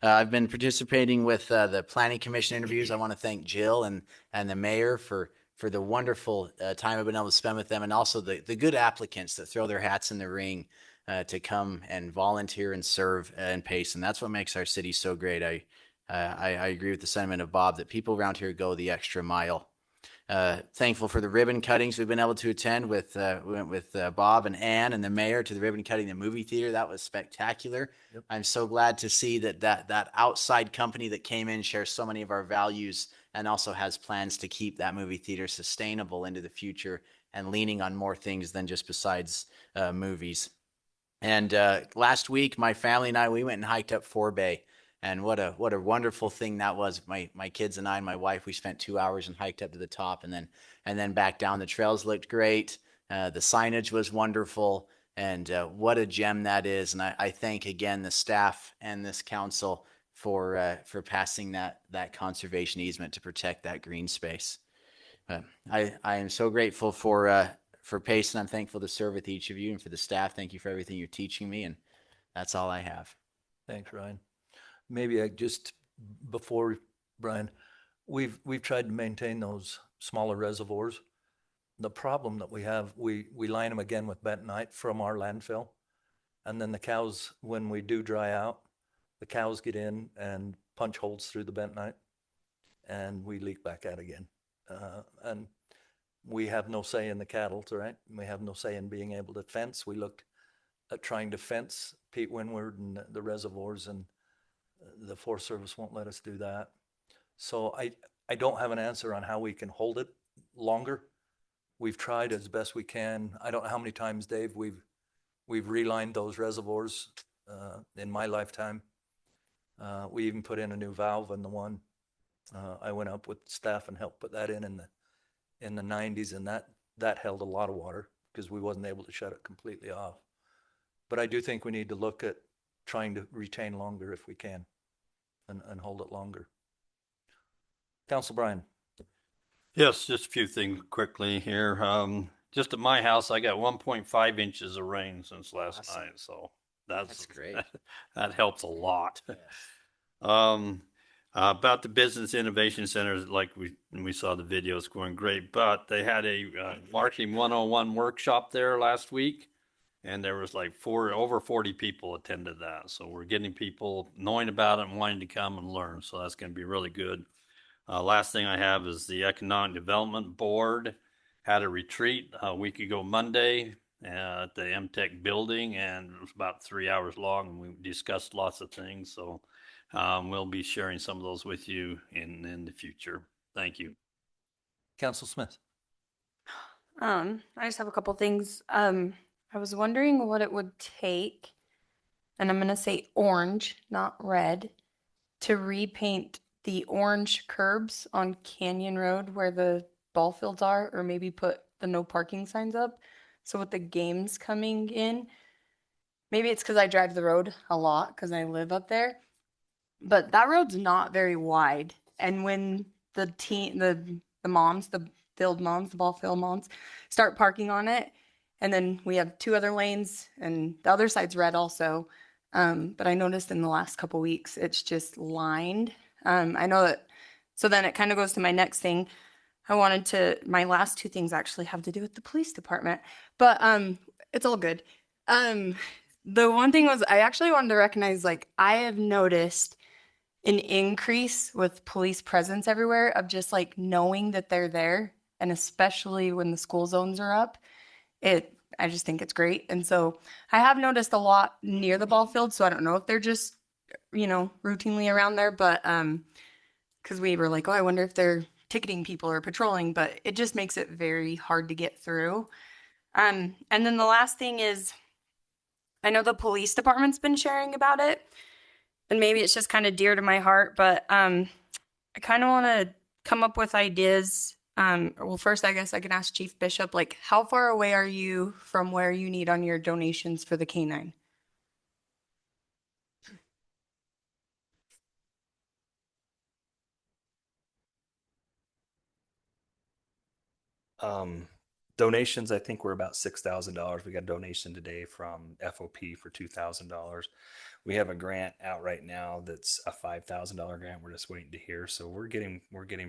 I've been participating with the Planning Commission interviews. I want to thank Jill and the mayor for the wonderful time I've been able to spend with them, and also the good applicants that throw their hats in the ring to come and volunteer and serve in Payson. That's what makes our city so great. I agree with the sentiment of Bob that people around here go the extra mile. Thankful for the ribbon cuttings we've been able to attend with, we went with Bob and Ann and the mayor to the ribbon cutting in the movie theater. That was spectacular. Yep. I'm so glad to see that outside company that came in shares so many of our values and also has plans to keep that movie theater sustainable into the future and leaning on more things than just besides movies. And last week, my family and I, we went and hiked up Forebay. And what a wonderful thing that was. My kids and I and my wife, we spent 2 hours and hiked up to the top and then back down. The trails looked great. The signage was wonderful. And what a gem that is. And I thank again the staff and this council for passing that conservation easement to protect that green space. I am so grateful for Payson. I'm thankful to serve with each of you, and for the staff. Thank you for everything you're teaching me. And that's all I have. Thanks, Ryan. Maybe I just, before Brian, we've tried to maintain those smaller reservoirs. The problem that we have, we line them again with bentonite from our landfill. And then the cows, when we do dry out, the cows get in and punch holes through the bentonite and we leak back out again. And we have no say in the cattle, right? We have no say in being able to fence. We looked at trying to fence Pete Windward and the reservoirs, and the Forest Service won't let us do that. So I don't have an answer on how we can hold it longer. We've tried as best we can. I don't know how many times, Dave, we've relined those reservoirs in my lifetime. We even put in a new valve in the one. I went up with staff and helped put that in the 90s, and that held a lot of water because we wasn't able to shut it completely off. But I do think we need to look at trying to retain longer if we can and hold it longer. Council Brian. Yes, just a few things quickly here. Just at my house, I got 1.5 inches of rain since last night, so that's great. That helps a lot. About the Business Innovation Centers, like we saw the videos going great, but they had a Marketing 101 workshop there last week, and there was like over 40 people attended that. So we're getting people knowing about it and wanting to come and learn. So that's going to be really good. Last thing I have is the Economic Development Board had a retreat a week ago Monday at the MTech building, and it was about 3 hours long, and we discussed lots of things. So we'll be sharing some of those with you in the future. Thank you. Council Smith. I just have a couple things. I was wondering what it would take, and I'm gonna say orange, not red, to repaint the orange curbs on Canyon Road where the ball fields are, or maybe put the no parking signs up. So with the games coming in, maybe it's because I drive the road a lot because I live up there, but that road's not very wide. And when the moms, the field moms, the ball field moms start parking on it, and then we have two other lanes and the other side's red also. But I noticed in the last couple weeks, it's just lined. I know that, so then it kind of goes to my next thing. My last two things actually have to do with the police department, but it's all good. The one thing was I actually wanted to recognize, like, I have noticed an increase with police presence everywhere of just like knowing that they're there, and especially when the school zones are up. I just think it's great. And so I have noticed a lot near the ball field, so I don't know if they're just, routinely around there, but because we were like, oh, I wonder if they're ticketing people or patrolling, but it just makes it very hard to get through. And then the last thing is, I know the police department's been sharing about it, and maybe it's just kind of dear to my heart, but I kind of want to come up with ideas. Well, first, I guess I can ask Chief Bishop, like, how far away are you from where you need on your donations for the canine? Donations, I think we're about $6,000. We got a donation today from FOP for $2,000. We have a grant out right now that's a $5,000 grant. We're just waiting to hear. So we're getting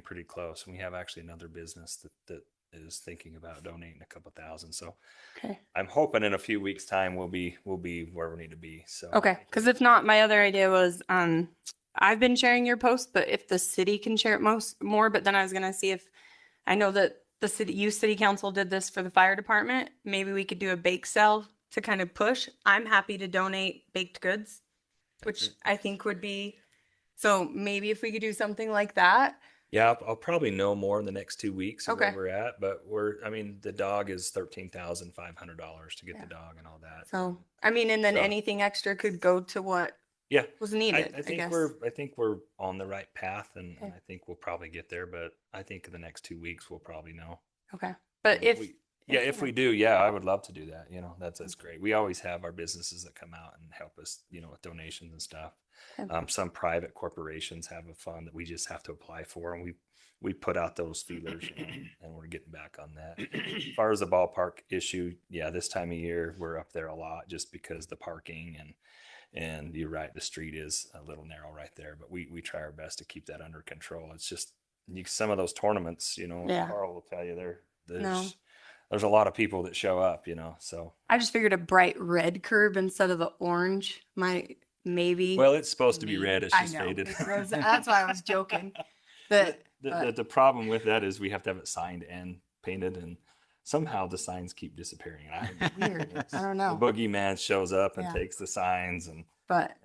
pretty close. And we have actually another business that is thinking about donating a couple thousand. So okay. I'm hoping in a few weeks' time we'll be where we need to be. So okay, because if not, my other idea was I've been sharing your post, but if the city can share it more, but then I was gonna see if I know that the city council did this for the fire department. Maybe we could do a bake sale to kind of push. I'm happy to donate baked goods, which I think would be, so maybe if we could do something like that. Yeah, I'll probably know more in the next 2 weeks of Okay. where we're at, but I mean, the dog is $13,500 to get the dog and all that. So, I mean, and then So- anything extra could go to what Yeah, was needed, I think guess. I think we're on the right path, and I think we'll probably get there. But I think in the next 2 weeks we'll probably know. Okay. But if we do, yeah, I would love to do that. That's great. We always have our businesses that come out and help us, with donations and stuff. Okay. Some private corporations have a fund that we just have to apply for, and we put out those feelers, and we're getting back on that. As far as the ballpark issue, yeah, this time of year we're up there a lot just because the parking and you're right, the street is a little narrow right there, but we try our best to keep that under control. It's just some of those tournaments, Yeah. Carl will tell you there's No. there's a lot of people that show up, so. I just figured a bright red curb instead of the orange might maybe. Well, it's supposed to be red. It's I just know. faded. That's why I was joking. But The problem with that is we have to have it signed and painted, and somehow the signs keep disappearing. Weird. I don't know. The boogeyman shows up and Yeah. takes the signs, and But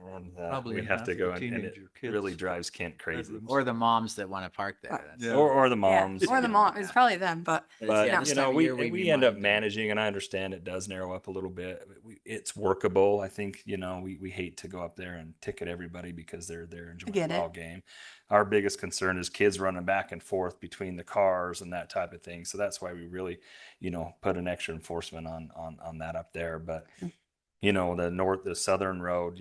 we have to go, and it really drives Kent crazy. Or the moms that want to park there. Yeah. Or the moms. or the mom. It's probably them, but But Yeah, this time of year we end up managing, and I understand it does narrow up a little bit. It's workable. I think we hate to go up there and ticket everybody because they're enjoying get the it. ball game. Our biggest concern is kids running back and forth between the cars and that type of thing. So that's why we really, put an extra enforcement on that up there. But the southern road,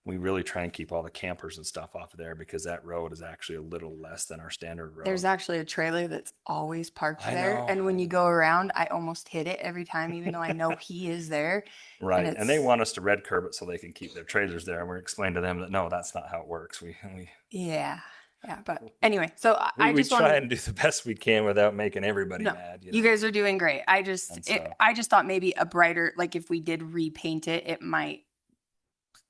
we really try and keep all the campers and stuff off of there because that road is actually a little less than our standard road. there's actually a trailer that's always parked I there. know. And when you go around, I almost hit it every time, even though I know he is there. Right. And And they it's- want us to red curb it so they can keep their trailers there. And we're explaining to them that no, that's not how it works. We Yeah. But anyway, so I we just try wanted. and do the best we can without making everybody No, mad. you guys are doing great. I just, And so- I just thought maybe a brighter, like if we did repaint it, it might,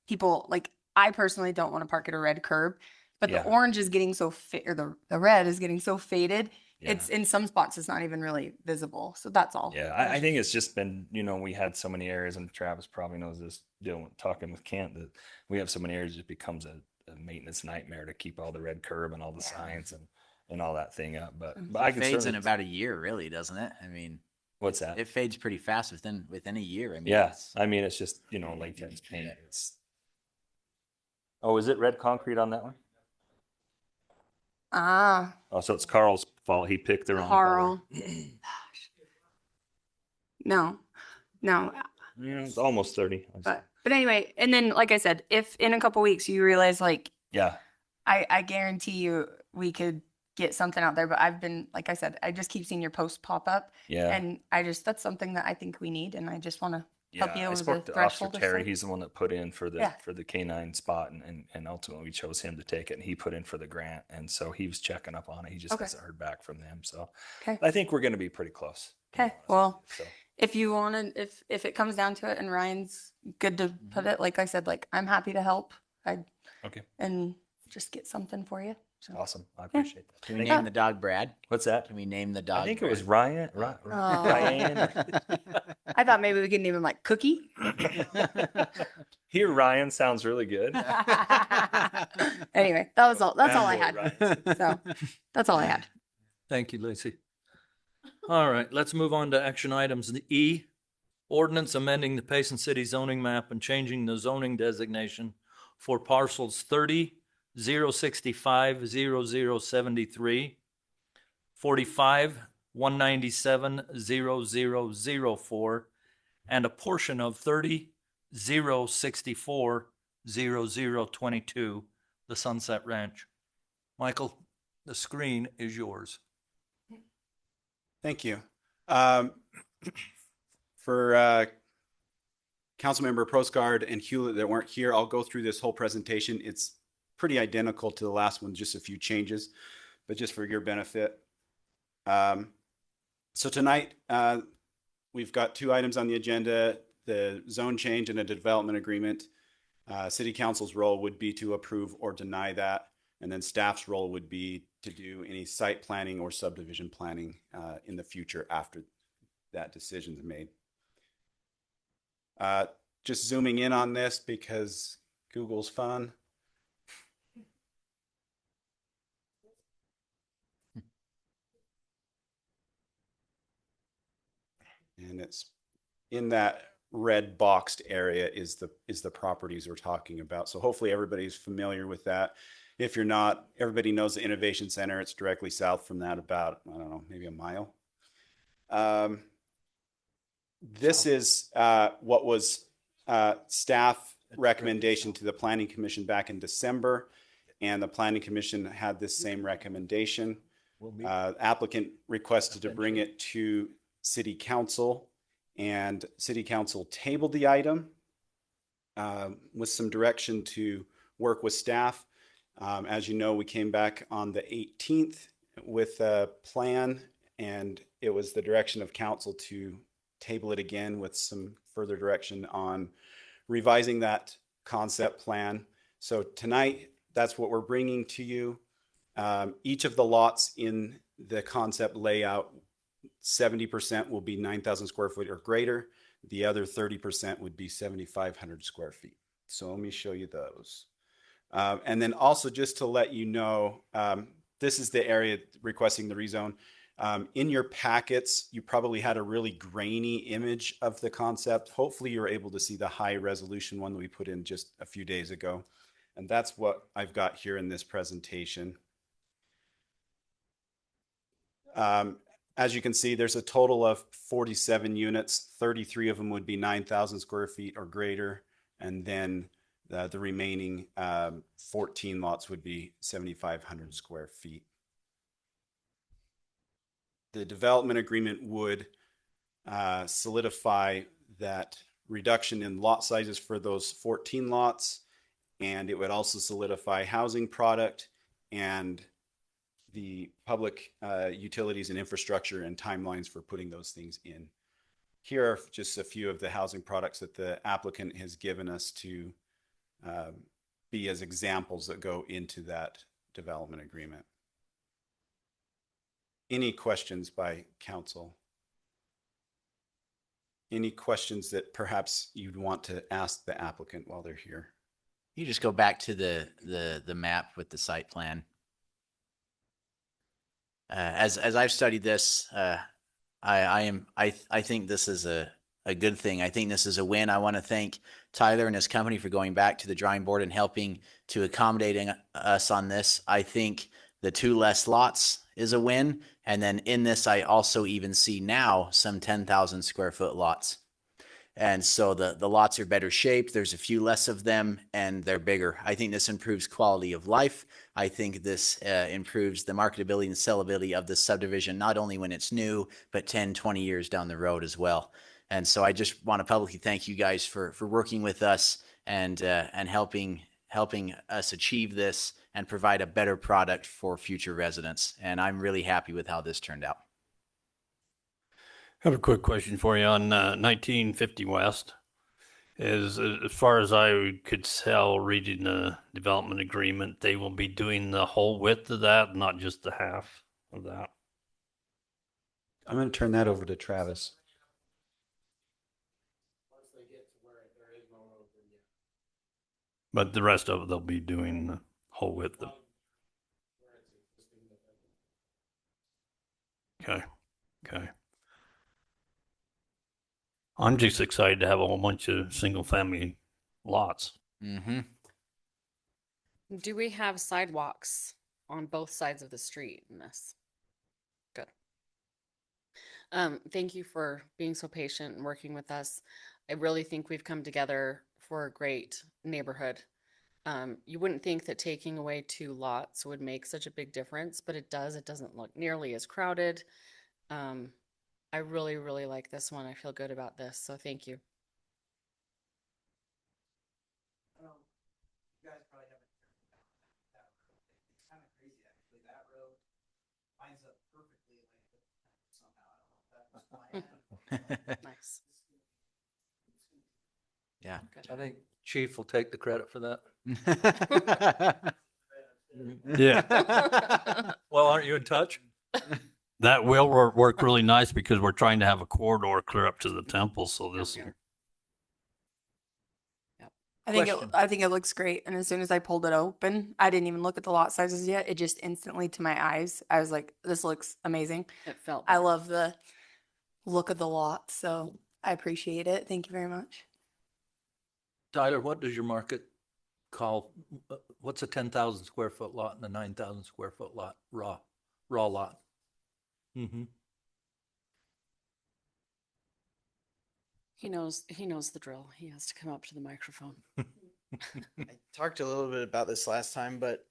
people, like, I personally don't want to park at a red curb, but Yeah. the orange is getting so or the red is getting so faded. Yeah. It's in some spots, it's not even really visible. So that's all. Yeah, I think it's just been, we had so many areas, and Travis probably knows this, talking with Kent, that we have so many areas, it just becomes a maintenance nightmare to keep all the red curb and all the signs and all that thing up. But I It can fades in certainly, about a year, really, doesn't it? I mean, what's that? it fades pretty fast within a year. I mean, Yeah, I mean, it's just, latex paint. Oh, is it red concrete on that one? Ah, Oh, so it's Carl's fault. He picked the wrong Carl. color. No. Yeah, it's almost 30. But anyway, and then like I said, if in a couple weeks you realize like Yeah. I guarantee you we could get something out there, but I've been, like I said, I just keep seeing your posts pop up. Yeah. And that's something that I think we need, and I just want to help you I over spoke the to Officer threshold. or Terry. something. He's the one that put in for the Yeah. for the canine spot, and ultimately we chose him to take it, and he put in for the grant, and so he was checking up on it. He just Okay. hasn't heard back from them, so Okay. I think we're going to be pretty close. Okay, well, So if you want to, if it comes down to it, and Ryan's good to put it, like I said, like I'm happy to help. Okay. And just get something for you. So. Awesome, I appreciate that. Can we Thank name the dog Brad? What's that? Can we name the dog? I think it was Brad? Ryan. Oh. Ryan. I thought maybe we could name him like Cookie. Here, Ryan sounds really good. Anyway, that was all. That's all I Bad had. boy, Ryan. So that's all I had. Thank you, Lacey. All right, let's move on to action items. The E, ordinance amending the Payson City zoning map and changing the zoning designation for parcels 30, 065, 0073, 45, 197, 0004, and a portion of 30, 064, 0022, the Sunset Ranch. Michael, the screen is yours. Thank you. For Councilmember Prosgaard and Hewlett that weren't here, I'll go through this whole presentation. It's pretty identical to the last one, just a few changes, but just for your benefit. So tonight, we've got two items on the agenda, the zone change and a development agreement. City Council's role would be to approve or deny that, and then staff's role would be to do any site planning or subdivision planning in the future after that decision's made. Just zooming in on this because Google's fun. And it's in that red boxed area is the properties we're talking about. So hopefully everybody's familiar with that. If you're not, everybody knows the Innovation Center. It's directly south from that, about, I don't know, maybe a mile. This is what was staff recommendation to the Planning Commission back in December, and the Planning Commission had this same recommendation. Applicant requested to bring it to City Council, and City Council tabled the item with some direction to work with staff. As you know, we came back on the 18th with a plan, and it was the direction of council to table it again with some further direction on revising that concept plan. So tonight, that's what we're bringing to you. Each of the lots in the concept layout, 70% will be 9,000 square feet or greater. The other 30% would be 7,500 square feet. So let me show you those. And then also just to let you know, this is the area requesting the rezone. In your packets, you probably had a really grainy image of the concept. Hopefully you're able to see the high resolution one that we put in just a few days ago. And that's what I've got here in this presentation. As you can see, there's a total of 47 units. 33 of them would be 9,000 square feet or greater. And then the remaining 14 lots would be 7,500 square feet. The development agreement would solidify that reduction in lot sizes for those 14 lots, and it would also solidify housing product and the public utilities and infrastructure and timelines for putting those things in. Here are just a few of the housing products that the applicant has given us to be as examples that go into that development agreement. Any questions by council? Any questions that perhaps you'd want to ask the applicant while they're here? You just go back to the map with the site plan. As I've studied this, I think this is a good thing. I think this is a win. I want to thank Tyler and his company for going back to the drawing board and helping to accommodating us on this. I think the 2 less lots is a win. And then in this, I also even see now some 10,000 square foot lots. And so the lots are better shaped. There's a few less of them and they're bigger. I think this improves quality of life. I think this improves the marketability and sellability of the subdivision, not only when it's new, but 10, 20 years down the road as well. And so I just want to publicly thank you guys for working with us and helping us achieve this and provide a better product for future residents. And I'm really happy with how this turned out. I have a quick question for you on 1950 West. As far as I could tell, reading the development agreement, they will be doing the whole width of that, not just the half of that. I'm going to turn that over to Travis. But the rest of it, they'll be doing the whole width of. Okay. Okay. I'm just excited to have a whole bunch of single family lots. Mm-hmm. Do we have sidewalks on both sides of the street in this? Good. Thank you for being so patient and working with us. I really think we've come together for a great neighborhood. You wouldn't think that taking away 2 lots would make such a big difference, but it does. It doesn't look nearly as crowded. I really, really like this one. I feel good about this. So thank you. You guys probably haven't heard about that road. It's kind of crazy, actually. That road lines up perfectly somehow. I don't know if that was planned. Nice. Yeah. I think Chief will take the credit for that. Yeah. Well, aren't you in touch? That will work really nice because we're trying to have a corridor clear up to the temple, so this will. Question. I think it looks great. And as soon as I pulled it open, I didn't even look at the lot sizes yet. It just instantly to my eyes, I was like, this looks amazing. It felt I better. love the look of the lot, so I appreciate it. Thank you very much. Tyler, what does your market call, what's a 10,000 square foot lot and a 9,000 square foot lot, raw lot? Mm-hmm. He knows the drill. He has to come up to the microphone. I talked a little bit about this last time, but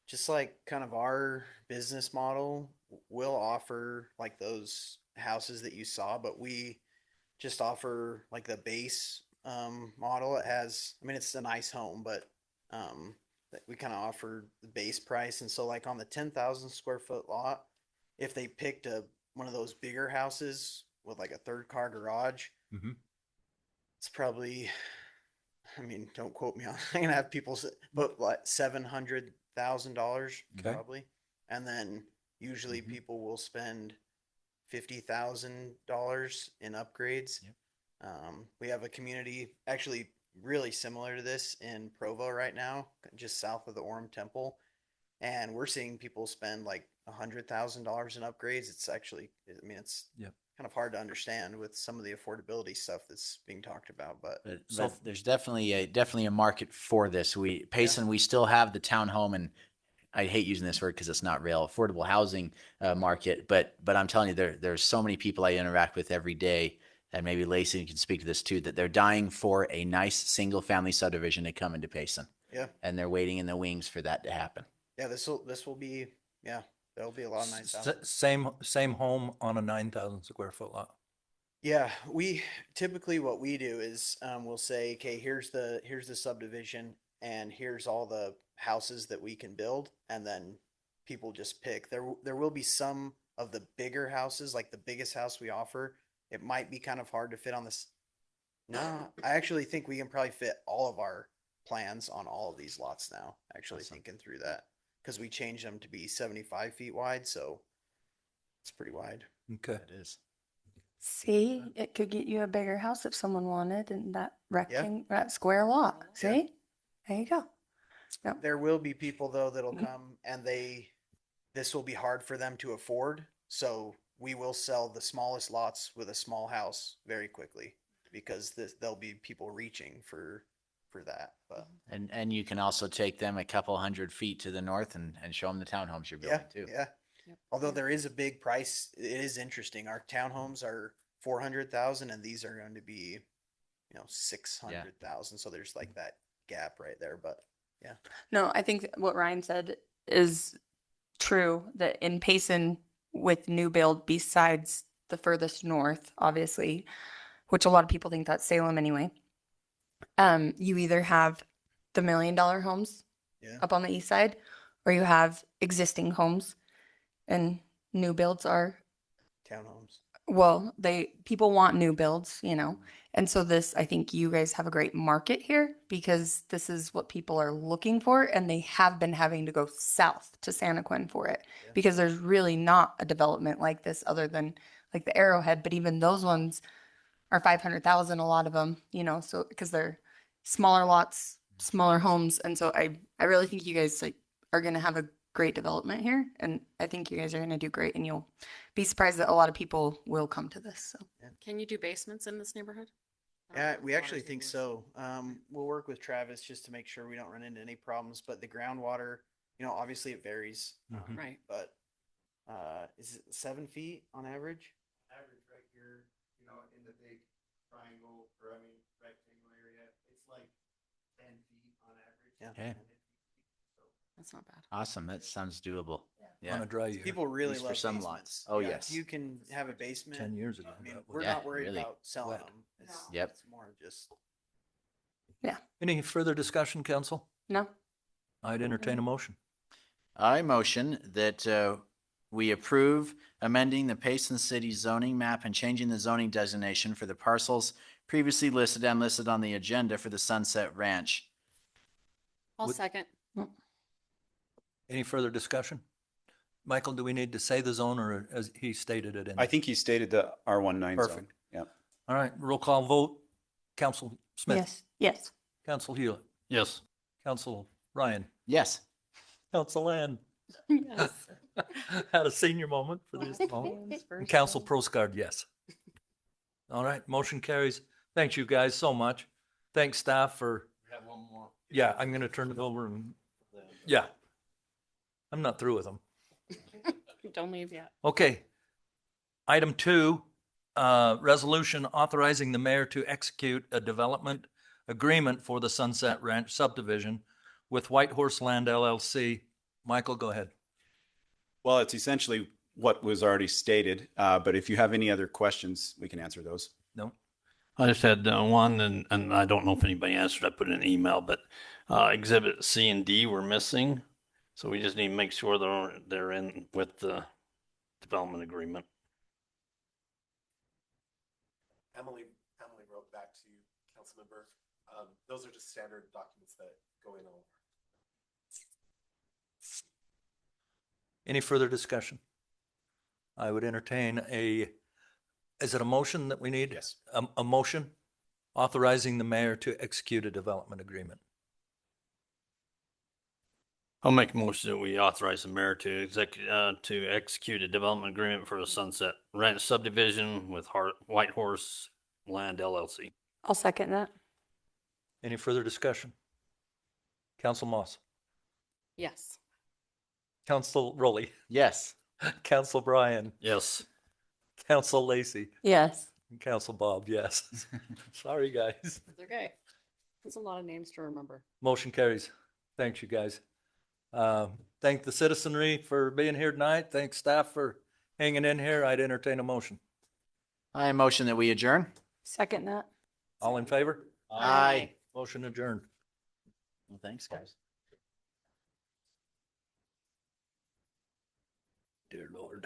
just like kind of our business model, we'll offer like those houses that you saw, but we just offer like the base model. It has, I mean, it's a nice home, but we kind of offer the base price. And so like on the 10,000 square foot lot, if they picked one of those bigger houses with like a third car garage, Mm-hmm. it's probably, I mean, don't quote me on. I'm gonna have people put like $700,000 Okay. probably, and then usually Mhm. people will spend $50,000 in upgrades. Yep. We have a community actually really similar to this in Provo right now, just south of the Orem Temple, and we're seeing people spend like $100,000 in upgrades. It's actually, I mean, it's Yep. kind of hard to understand with some of the affordability stuff that's being talked about, but But there's definitely a market for this. Payson, we still have the townhome, and I hate using this word because it's not real, affordable housing market. But I'm telling you, there's so many people I interact with every day, and maybe Lacey can speak to this too, that they're dying for a nice single family subdivision to come into Payson. yeah, And they're waiting in the wings for that to happen. yeah, this will be, yeah, there'll be a lot of nice houses. Same home on a 9,000 square foot lot. Yeah, we typically what we do is we'll say, okay, here's the subdivision, and here's all the houses that we can build, and then people just pick. There will be some of the bigger houses, like the biggest house we offer. It might be kind of hard to fit on this. No, I actually think we can probably fit all of our plans on all of these lots now. Actually, thinking through that, because we changed them to be 75 feet wide, so it's pretty wide. Okay. It is. See, it could get you a bigger house if someone wanted in that that square lot. See? There you go. Yep. There will be people though that'll come and this will be hard for them to afford. So we will sell the smallest lots with a small house very quickly because there'll be people reaching for that. But And you can also take them a couple 100 feet to the north and show them the townhomes you're building too. yeah. Although there is a big price, it is interesting. Our townhomes are 400,000 and these are going to be, 600,000. So there's like that gap right there, but yeah. No, I think what Ryan said is true, that in Payson with new build, besides the furthest north, obviously, which a lot of people think that's Salem anyway, you either have the $1 million homes up on the east side, or you have existing homes, and new builds are townhomes. Well, people want new builds, and so I think you guys have a great market here because this is what people are looking for, and they have been having to go south to Santaquin for it because there's really not a development like this other than like the Arrowhead, but even those ones are 500,000, a lot of them, so because they're smaller lots, smaller homes, and so I really think you guys are going to have a great development here, and I think you guys are going to do great, and you'll be surprised that a lot of people will come to this. So Can you do basements in this neighborhood? Yeah, we actually think so. We'll work with Travis just to make sure we don't run into any problems, but the groundwater, obviously it varies. Right. But is it 7 feet on average? Average right here, in the big triangle, rectangle area, it's like 10 feet on average. Okay. That's not bad. Awesome. That sounds doable. Yeah. On a dry year. People At really least love for some basements. lots. Oh, Yeah, yes. if you can have a basement. 10 years ago. I mean, that was- we're Yeah, not worried really. about selling Wet. them. Yep. It's more just. Any further discussion, council? No. I'd entertain a motion. I motion that we approve amending the Payson City zoning map and changing the zoning designation for the parcels previously listed and listed on the agenda for the Sunset Ranch. I'll second. Any further discussion? Michael, do we need to say the zone or as he stated it in? I think he stated the R19 zone. Perfect. Yeah. All right, roll call vote. Council Smith. Yes. Yes. Council Hewlett. Yes. Council Ryan. Yes. Council Ann. Yes. Had a senior moment for this moment. And Council Proscard, yes. All right, motion carries. Thanks you guys so much. Thanks staff for. We have one more. Yeah, I'm gonna turn it over and, yeah. I'm not through with them. Don't leave yet. Okay. Item 2, resolution authorizing the mayor to execute a development agreement for the Sunset Ranch subdivision with White Horse Land LLC. Michael, go ahead. Well, it's essentially what was already stated, but if you have any other questions, we can answer those. No. I just had one, and I don't know if anybody answered. I put in an email, but exhibit C and D were missing. So we just need to make sure they're in with the development agreement. Emily wrote back to you, council member. Those are just standard documents that go in all. Any further discussion? I would entertain is it a motion that we need? Yes. A motion authorizing the mayor to execute a development agreement. I'll make a motion that we authorize the mayor to execute a development agreement for the Sunset Ranch subdivision with White Horse Land LLC. I'll second that. Any further discussion? Council Moss. Yes. Council Rowley. Yes. Council Bryan. Yes. Council Lacey. Yes. And Council Bob, yes. Sorry, guys. It's okay. That's a lot of names to remember. Motion carries. Thanks, you guys. Thank the citizenry for being here tonight. Thanks staff for hanging in here. I'd entertain a motion. I motion that we adjourn. Second that. All in favor? Aye. Motion adjourned. Well, thanks, guys. Dear Lord.